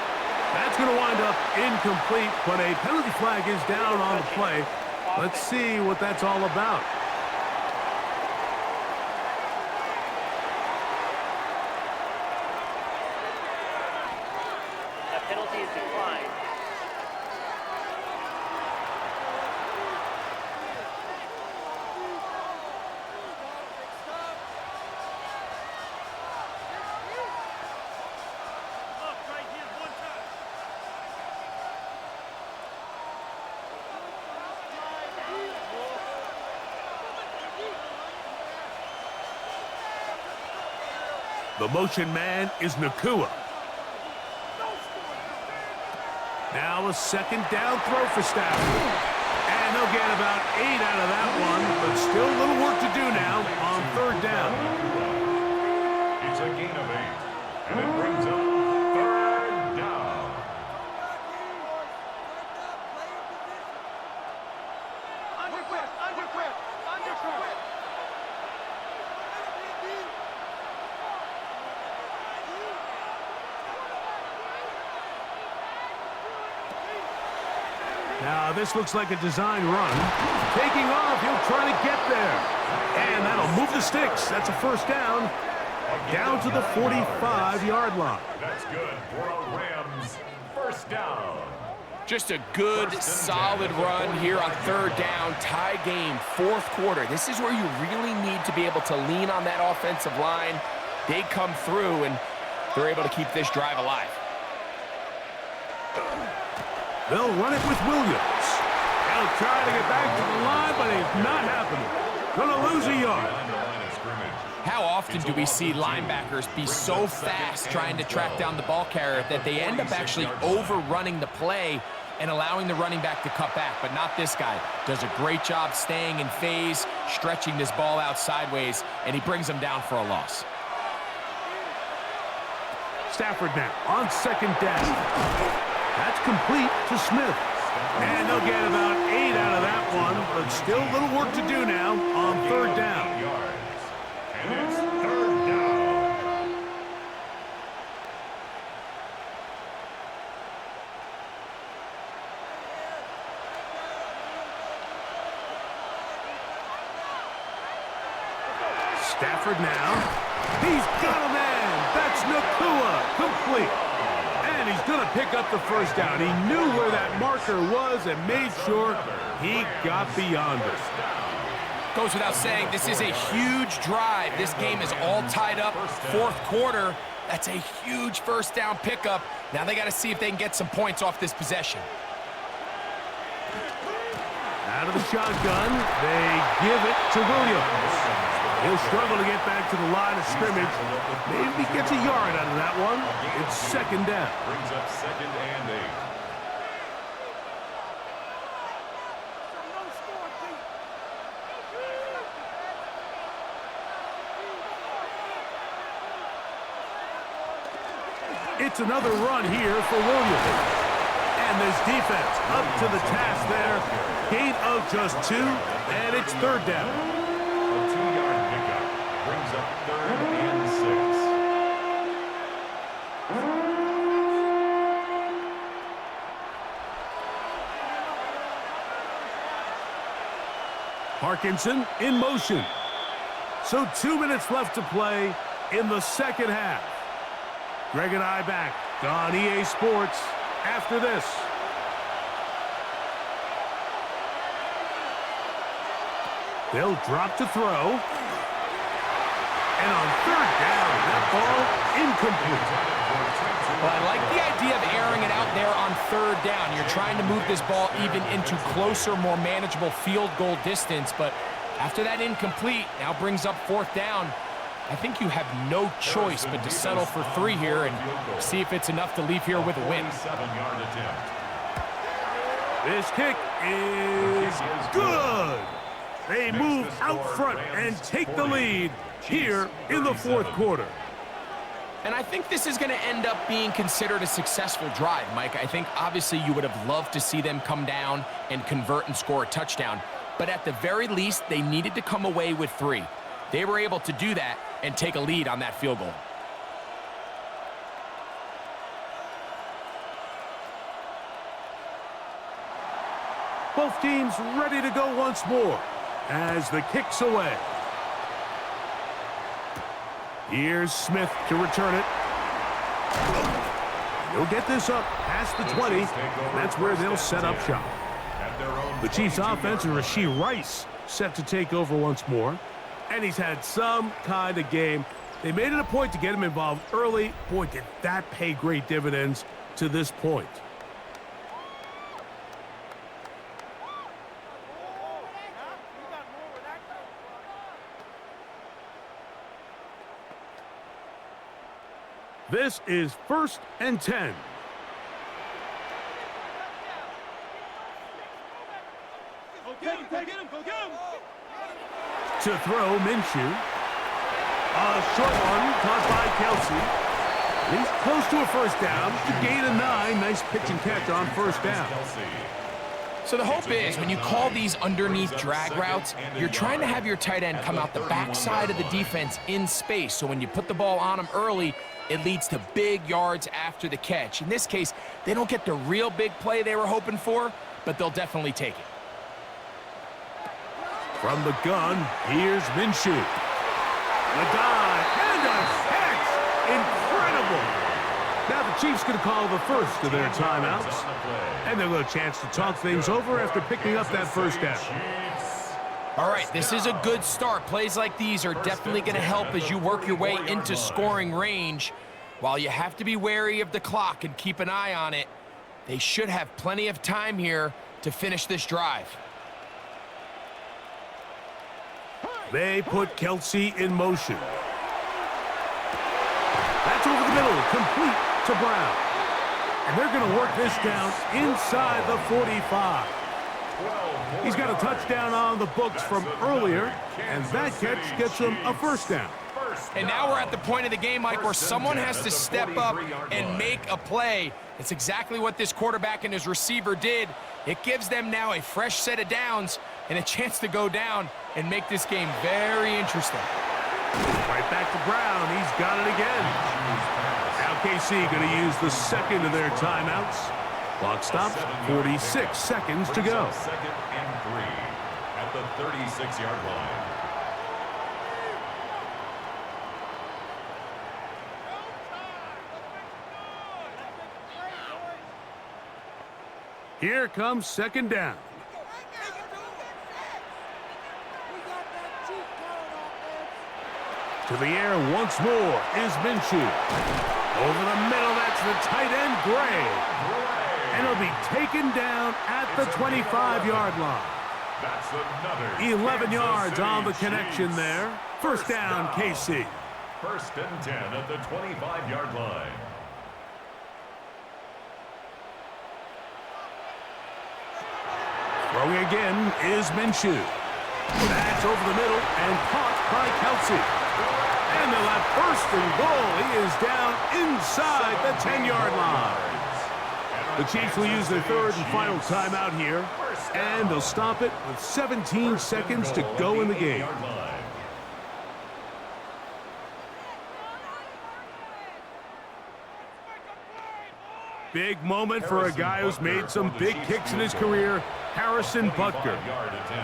That's going to wind up incomplete, but a penalty flag is down on the play. Let's see what that's all about. A penalty is declined. The motion man is Nakua. Now a 2nd down throw for Stafford. And they'll get about 8 out of that one, but still a little work to do now on 3rd down. It's a gain of 8, and it brings up 3rd down. Now this looks like a design run. Taking off, he'll try to get there. And that'll move the sticks. That's a 1st down. Down to the 45-yard line. That's good for a Rams 1st down. Just a good, solid run here on 3rd down. Tie game, 4th quarter. This is where you really need to be able to lean on that offensive line. They come through, and they're able to keep this drive alive. They'll run it with Williams. They'll try to get back to the line, but it's not happening. Gonna lose a yard. How often do we see linebackers be so fast trying to track down the ball carrier that they end up actually overrunning the play and allowing the running back to cut back, but not this guy. Does a great job staying in phase, stretching this ball out sideways, and he brings him down for a loss. Stafford now on second down. That's complete to Smith. And they'll get about 8 out of that one, but still a little work to do now on third down. And it's third down. Stafford now. He's got a man. That's Nakua. Complete. And he's going to pick up the first down. He knew where that marker was and made sure he got beyond it. Goes without saying, this is a huge drive. This game is all tied up. Fourth quarter, that's a huge first down pickup. Now they got to see if they can get some points off this possession. Out of the shotgun, they give it to Williams. He'll struggle to get back to the line of scrimmage. Maybe he gets a yard out of that one. It's second down. Brings up second and 8. It's another run here for Williams. And this defense up to the task there. Gain of just 2, and it's third down. A 2-yard pickup brings up third and 6. Parkinson in motion. So 2 minutes left to play in the second half. Greg and I back on EA Sports after this. They'll drop to throw. And on third down, that ball incomplete. Well, I like the idea of airing it out there on third down. You're trying to move this ball even into closer, more manageable field goal distance, but after that incomplete, now brings up fourth down. I think you have no choice but to settle for 3 here and see if it's enough to leave here with a win. 7-yard attempt. This kick is good. They move out front and take the lead here in the fourth quarter. And I think this is going to end up being considered a successful drive, Mike. I think obviously you would have loved to see them come down and convert and score a touchdown. But at the very least, they needed to come away with 3. They were able to do that and take a lead on that field goal. Both teams ready to go once more as the kick's away. Here's Smith to return it. He'll get this up past the 20. That's where they'll set up shop. The Chiefs' offense and Rashee Rice set to take over once more. And he's had some kind of game. They made it a point to get him involved early. Boy, did that pay great dividends to this point. This is 1st and 10. To throw, Minshew. A short one caught by Kelsey. He's close to a first down. To gain a 9. Nice pitch and catch on first down. So the hope is when you call these underneath drag routes, you're trying to have your tight end come out the backside of the defense in space. So when you put the ball on him early, it leads to big yards after the catch. In this case, they don't get the real big play they were hoping for, but they'll definitely take it. From the gun, here's Minshew. A dive and a catch. Incredible. Now the Chiefs going to call the first of their timeouts. And they'll get a chance to talk things over after picking up that first down. All right, this is a good start. Plays like these are definitely going to help as you work your way into scoring range. While you have to be wary of the clock and keep an eye on it, they should have plenty of time here to finish this drive. They put Kelsey in motion. That's over the middle, complete to Brown. And they're going to work this down inside the 45. He's got a touchdown on the books from earlier, and that catch gets him a first down. And now we're at the point of the game, Mike, where someone has to step up and make a play. It's exactly what this quarterback and his receiver did. It gives them now a fresh set of downs and a chance to go down and make this game very interesting. Right back to Brown. He's got it again. Now KC going to use the second of their timeouts. Clock stops, 46 seconds to go. Second and 3 at the 36-yard line. Here comes second down. To the air once more is Minshew. Over the middle, that's the tight end, Gray. And he'll be taken down at the 25-yard line. That's another 11 yards City on the Chiefs. connection there. First down, KC. First and 10 at the 25-yard line. Throwing again is Minshew. That's over the middle and caught by Kelsey. And they'll have first and goal. He is down inside the 10-yard line. The Chiefs will use their third and final timeout here, and they'll stop it with 17 seconds to go in the game. Big moment for a guy who's made some big kicks in his career, Harrison Butker.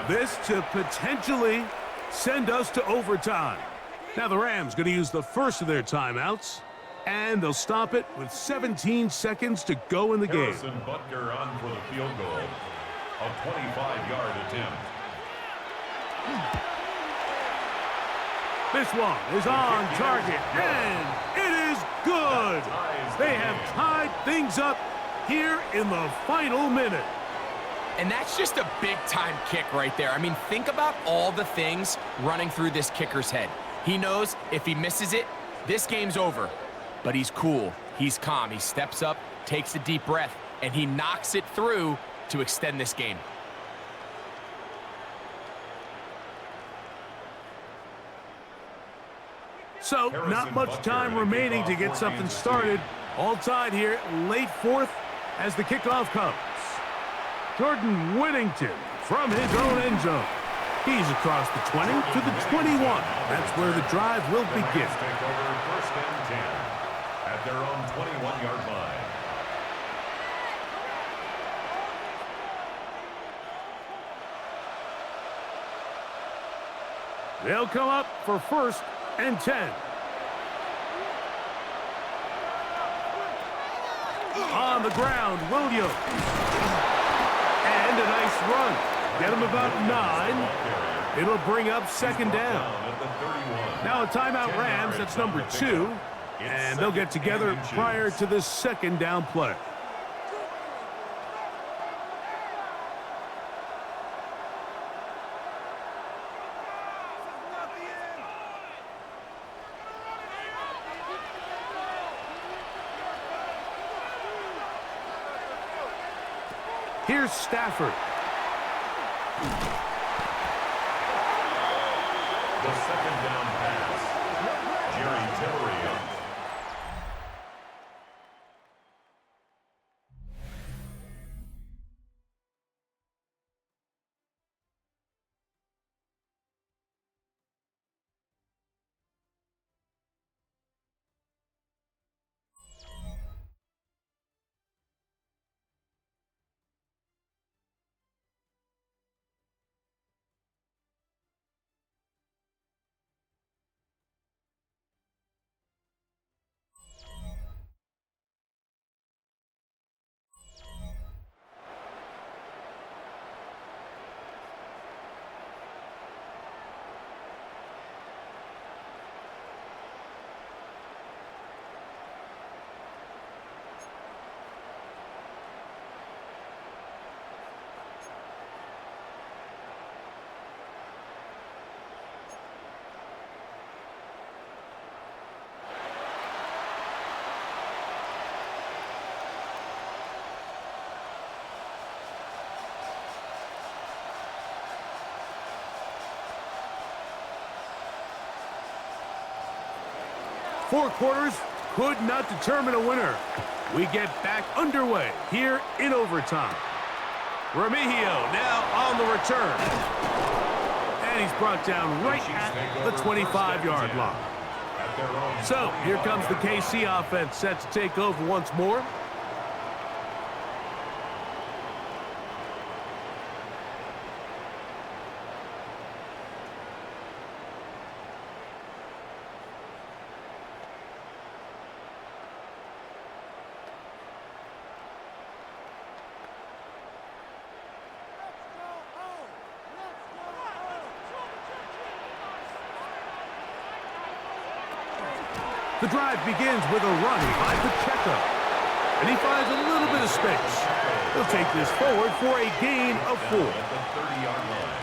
This to potentially send us to overtime. Now the Rams going to use the first of their timeouts, and they'll stop it with 17 seconds to go in the game. Harrison Butker on for the field goal. A 25-yard attempt. This one is on target, and it is good. They have tied things up here in the final minute. And that's just a big-time kick right there. I mean, think about all the things running through this kicker's head. He knows if he misses it, this game's over. But he's cool. He's calm. He steps up, takes a deep breath, and he knocks it through to extend this game. So, not much time remaining to get something started. All tied here, late fourth, as the kickoff comes. Jordan Whittington from his own end zone. He's across the 20 to the 21. That's where the drive will begin. Take over first and 10 at their own 21-yard line. They'll come up for first and 10. On the ground, Williams. And a nice run. Get him about 9. It'll bring up second down. Now a timeout Rams, that's number 2. And they'll get together prior to this second down play. Here's Stafford. The second down pass. Jerry Tillery. 4 quarters could not determine a winner. We get back underway here in overtime. Remigio now on the return. And he's brought down right at the 25-yard line. So here comes the KC offense set to take over once more. The drive begins with a run by Pacheco, and he finds a little bit of space. He'll take this forward for a gain of 4. At the 30-yard line.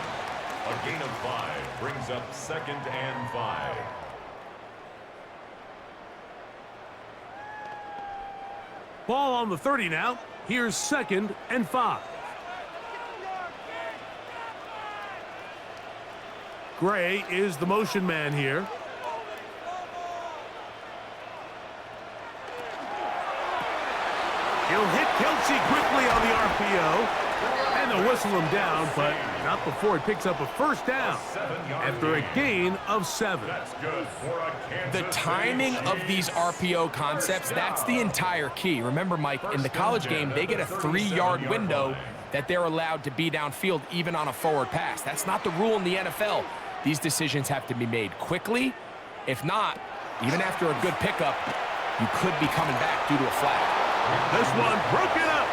A gain of 5 brings up 2nd and 5. Ball on the 30 now. Here's 2nd and 5. Gray is the motion man here. He'll hit Kelsey quickly on the RPO, and they'll whistle him down, but not before he picks up a first down after a gain of 7. That's good for a Kansas The timing City of Chiefs. these RPO concepts, that's the entire key. Remember, Mike, in the college game, they get a 3-yard window that they're allowed to be downfield even on a forward pass. That's not the rule in the NFL. These decisions have to be made quickly. If not, even after a good pickup, you could be coming back due to a flag. This one broken up.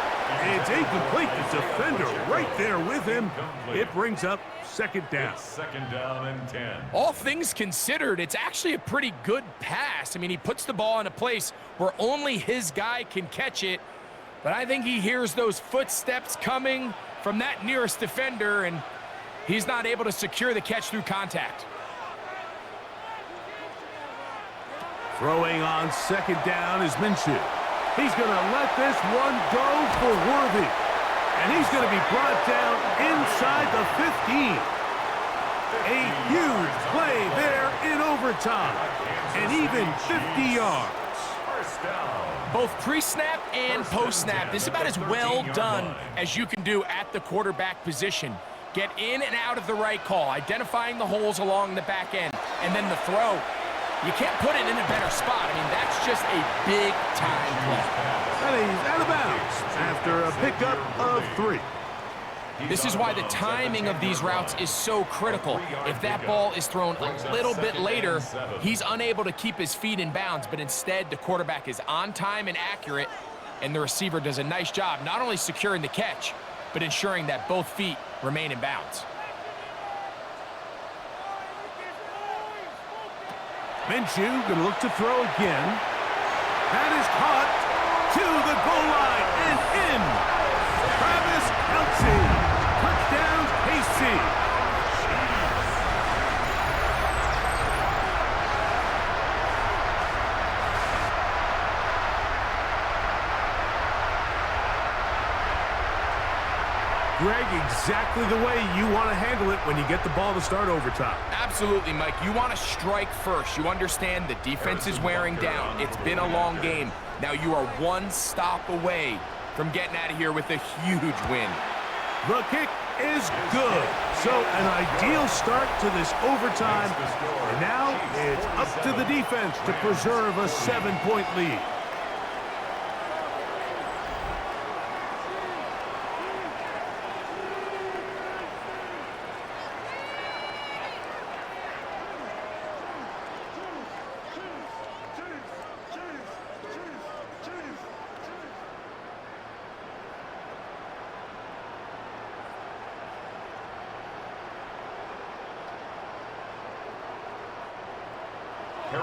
It's incomplete. The defender right there with him. It brings up 2nd down. It's 2nd down and 10. All things considered, it's actually a pretty good pass. I mean, he puts the ball in a place where only his guy can catch it, but I think he hears those footsteps coming from that nearest defender, and he's not able to secure the catch through contact. Throwing on 2nd down is Minshew. He's going to let this one go for Worthy. And he's going to be brought down inside the 15. A huge play there in overtime. And even 50 yards. First down. Both pre-snap and post-snap, this is about as well done as you can do at the quarterback position. Get in and out of the right call, identifying the holes along the back end, and then the throw. You can't put it in a better spot. I mean, that's just a big-time play. And he's out of bounds after a pickup of 3. This is why the timing of these routes is so critical. If that ball is thrown a little bit later, he's unable to keep his feet in bounds, but instead the quarterback is on time and accurate, and the receiver does a nice job not only securing the catch, but ensuring that both feet remain in bounds. Minshew going to look to throw again. That is caught to the goal line and in. Travis Kelce. Touchdown, KC. Greg, exactly the way you want to handle it when you get the ball to start overtime. Absolutely, Mike. You want to strike first. You understand the defense is wearing down. It's been a long game. Now you are one stop away from getting out of here with a huge win. The kick is good. So an ideal start to this overtime. And now it's up to the defense to preserve a 7-point lead.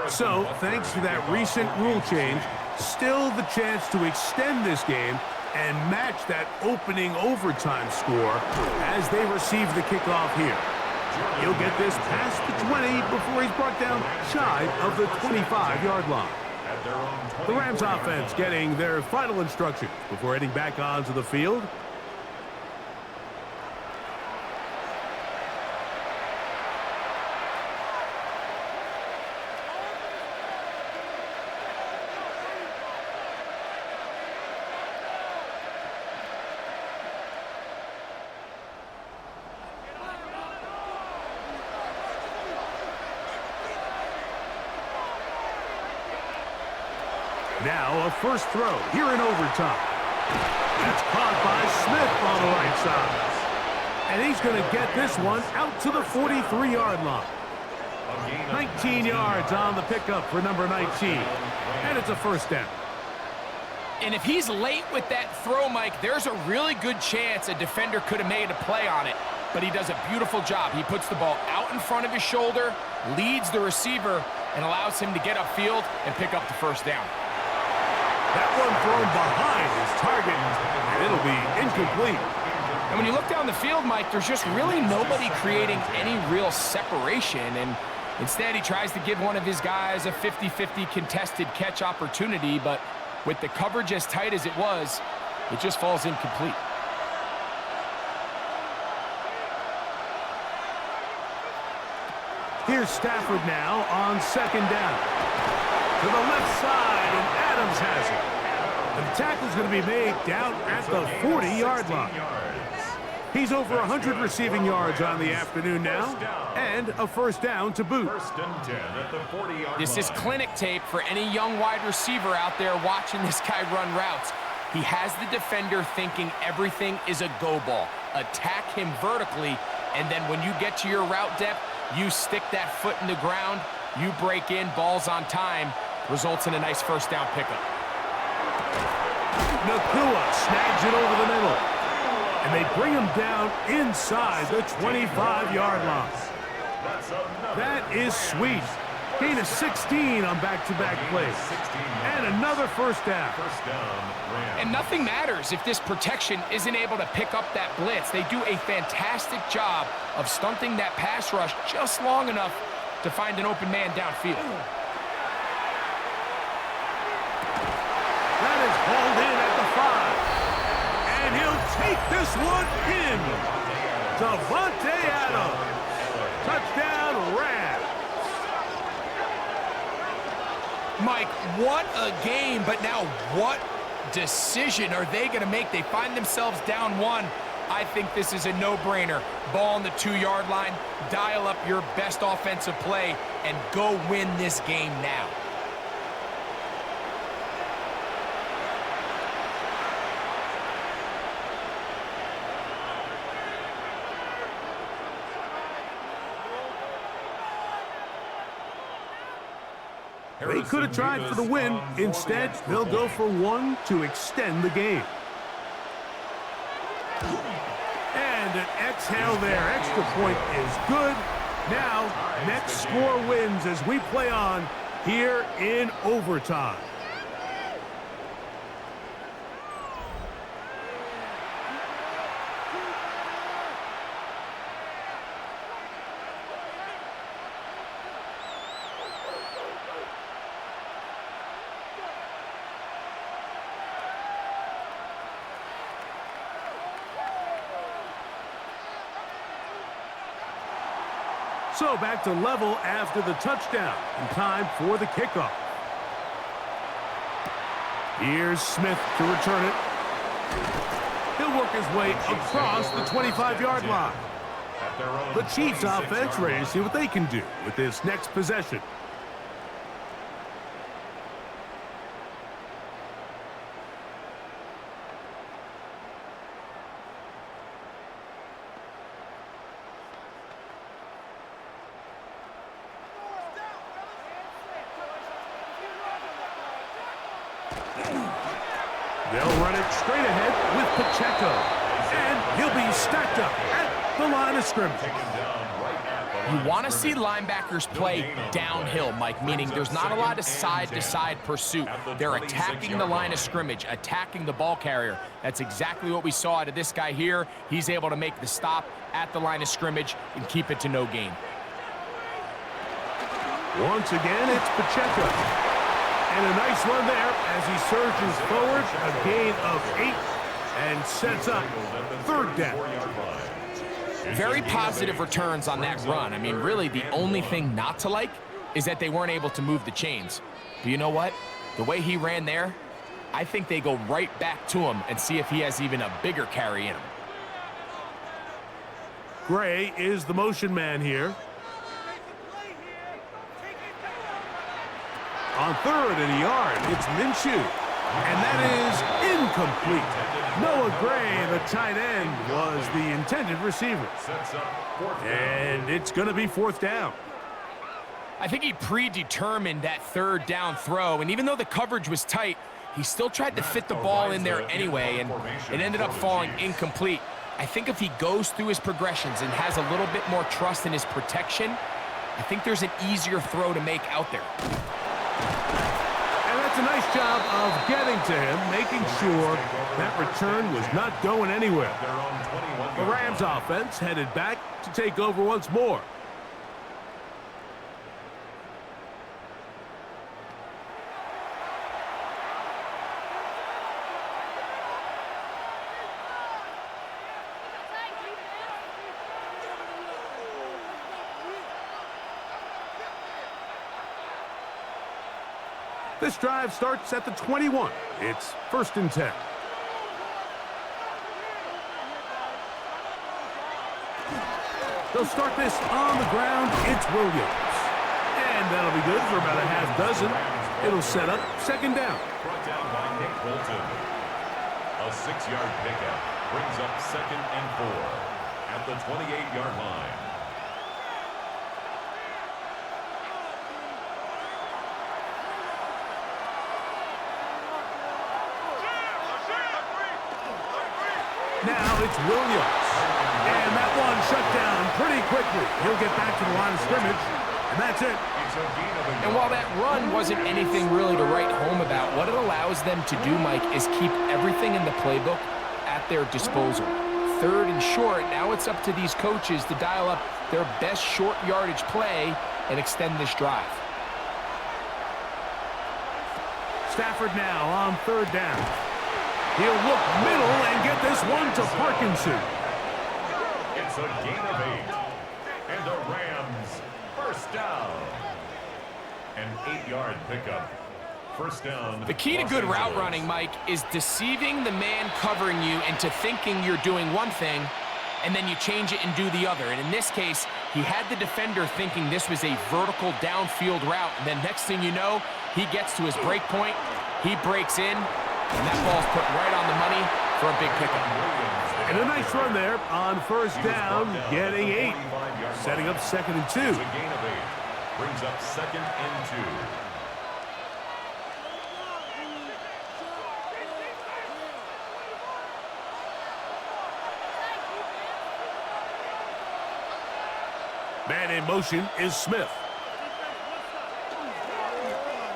So, thanks to that recent rule change, still the chance to extend this game and match that opening overtime score as they receive the kickoff here. He'll get this past the 20 before he's brought down shy of the 25-yard line. The Rams offense getting their final instructions before heading back onto the field. Now a first throw here in overtime. That's caught by Smith on the right side. And he's going to get this one out to the 43-yard line. 19 yards on the pickup for number 19. And it's a first down. And if he's late with that throw, Mike, there's a really good chance a defender could have made a play on it. But he does a beautiful job. He puts the ball out in front of his shoulder, leads the receiver, and allows him to get upfield and pick up the first down. That one thrown behind his target, and it'll be incomplete. And when you look down the field, Mike, there's just really nobody creating any real separation. And instead, he tries to give one of his guys a 50-50 contested catch opportunity, but with the coverage as tight as it was, it just falls incomplete. Here's Stafford now on second down. To the left side, and Adams has it. And the tackle's going to be made down at the 40-yard line. He's over 100 receiving yards on the afternoon now, and a first down to boot. This is clinic tape for any young wide receiver out there watching this guy run routes. He has the defender thinking everything is a go ball. Attack him vertically, and then when you get to your route depth, you stick that foot in the ground, you break in, balls on time, results in a nice first down pickup. Nakua snags it over the middle. And they bring him down inside the 25-yard line. That is sweet. Gain of 16 on back-to-back plays. And another first down. And nothing matters if this protection isn't able to pick up that blitz. They do a fantastic job of stunting that pass rush just long enough to find an open man downfield. That is hauled in at the 5. And he'll take this one in. Davante Adams. Touchdown, Rams. Mike, what a game, but now what decision are they going to make? They find themselves down 1. I think this is a no-brainer. Ball on the 2-yard line, dial up your best offensive play, and go win this game now. They could have tried for the win. Instead, they'll go for 1 to extend the game. And an exhale there. Extra point is good. Now, next score wins as we play on here in overtime. So back to level after the touchdown, and time for the kickoff. Here's Smith to return it. He'll work his way across the 25-yard line. The Chiefs offense ready to see what they can do with this next possession. They'll run it straight ahead with Pacheco. And he'll be stacked up at the line of scrimmage. You want to see linebackers play downhill, Mike, meaning there's not a lot of side-to-side pursuit. They're attacking the line of scrimmage, attacking the ball carrier. That's exactly what we saw out of this guy here. He's able to make the stop at the line of scrimmage and keep it to no gain. Once again, it's Pacheco. And a nice run there as he surges forward, a gain of 8, and sets up third down. Very positive returns on that run. I mean, really, the only thing not to like is that they weren't able to move the chains. But you know what? The way he ran there, I think they go right back to him and see if he has even a bigger carry in him. Gray is the motion man here. On 3rd and a yard, it's Minshew. And that is incomplete. Noah Gray, the tight end, was the intended receiver. And it's going to be 4th down. I think he predetermined that 3rd down throw, and even though the coverage was tight, he still tried to fit the ball in there anyway, and it ended up falling incomplete. I think if he goes through his progressions and has a little bit more trust in his protection, I think there's an easier throw to make out there. And that's a nice job of getting to him, making sure that return was not going anywhere. The Rams offense headed back to take over once more. This drive starts at the 21. It's 1st and 10. They'll start this on the ground. It's Williams. And that'll be good for about a half dozen. It'll set up 2nd down. Brought down by Nick Bolton. A 6-yard pickup brings up 2nd and 4 at the 28-yard line. Now it's Williams. And that one shut down pretty quickly. He'll get back to the line of scrimmage, and that's it. And while that run wasn't anything really to write home about, what it allows them to do, Mike, is keep everything in the playbook at their disposal. 3rd and short, now it's up to these coaches to dial up their best short yardage play and extend this drive. Stafford now on 3rd down. He'll look middle and get this one to Parkinson. It's a gain of 8. And the Rams, 1st down. An 8-yard pickup. 1st down. The key to good route running, Mike, is deceiving the man covering you into thinking you're doing one thing, and then you change it and do the other. And in this case, he had the defender thinking this was a vertical downfield route. And then next thing you know, he gets to his break point, he breaks in, and that ball's put right on the money for a big pickup. And a nice run there on 1st down, getting 8. Setting up 2nd and 2. It's a gain of 8. Brings up 2nd and 2. Man in motion is Smith.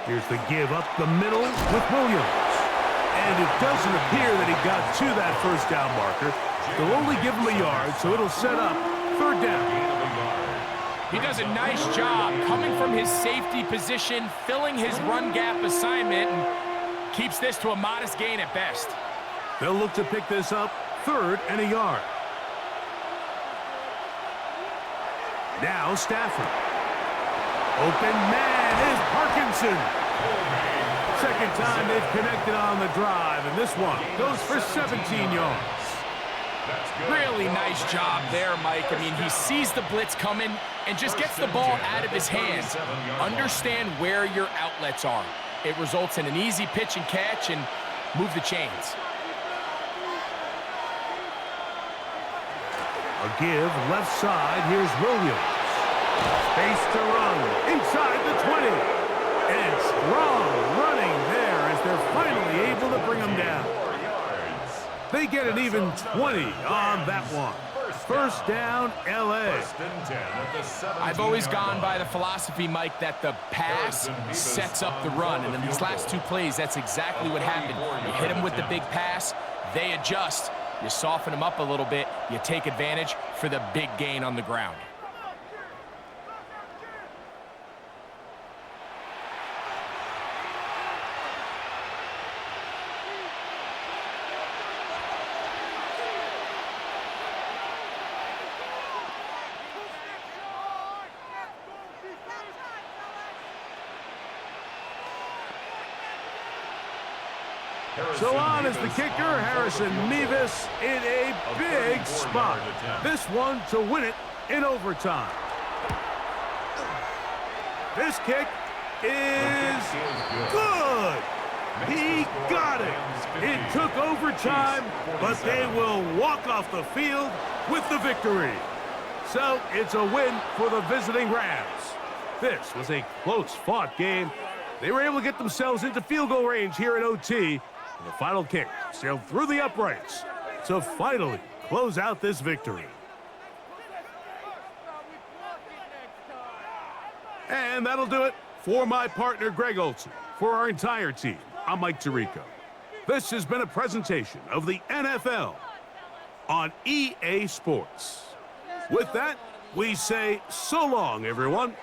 Here's the give up the middle with Williams. And it doesn't appear that he got to that 1st down marker. They'll only give him a yard, so it'll set up 3rd down. He does a nice job coming from his safety position, filling his run gap assignment, and keeps this to a modest gain at best. They'll look to pick this up 3rd and a yard. Now Stafford. Open man is Parkinson. 2nd time they've connected on the drive, and this one goes for 17 yards. Really nice job there, Mike. I mean, he sees the blitz coming and just gets the ball out of his hands. Understand where your outlets are. It results in an easy pitch and catch and move the chains. A give left side. Here's Williams. Space to run inside the 20. And strong running there as they're finally able to bring him down. They get an even 20 on that one. 1st down, L.A. I've always gone by the philosophy, Mike, that the pass sets up the run. And in these last 2 plays, that's exactly what happened. You hit them with the big pass, they adjust. You soften them up a little bit, you take advantage for the big gain on the ground. So on is the kicker, Harrison Mevis, in a big spot. This one to win it in overtime. This kick is good. He got it. It took overtime, but they will walk off the field with the victory. So it's a win for the visiting Rams. This was a close-fought game. They were able to get themselves into field goal range here at OT. And the final kick sailed through the uprights to finally close out this victory. And that'll do it for my partner, Greg Olson. For our entire team, I'm Mike Tirico. This has been a presentation of the NFL on EA Sports. With that, we say so long, everyone.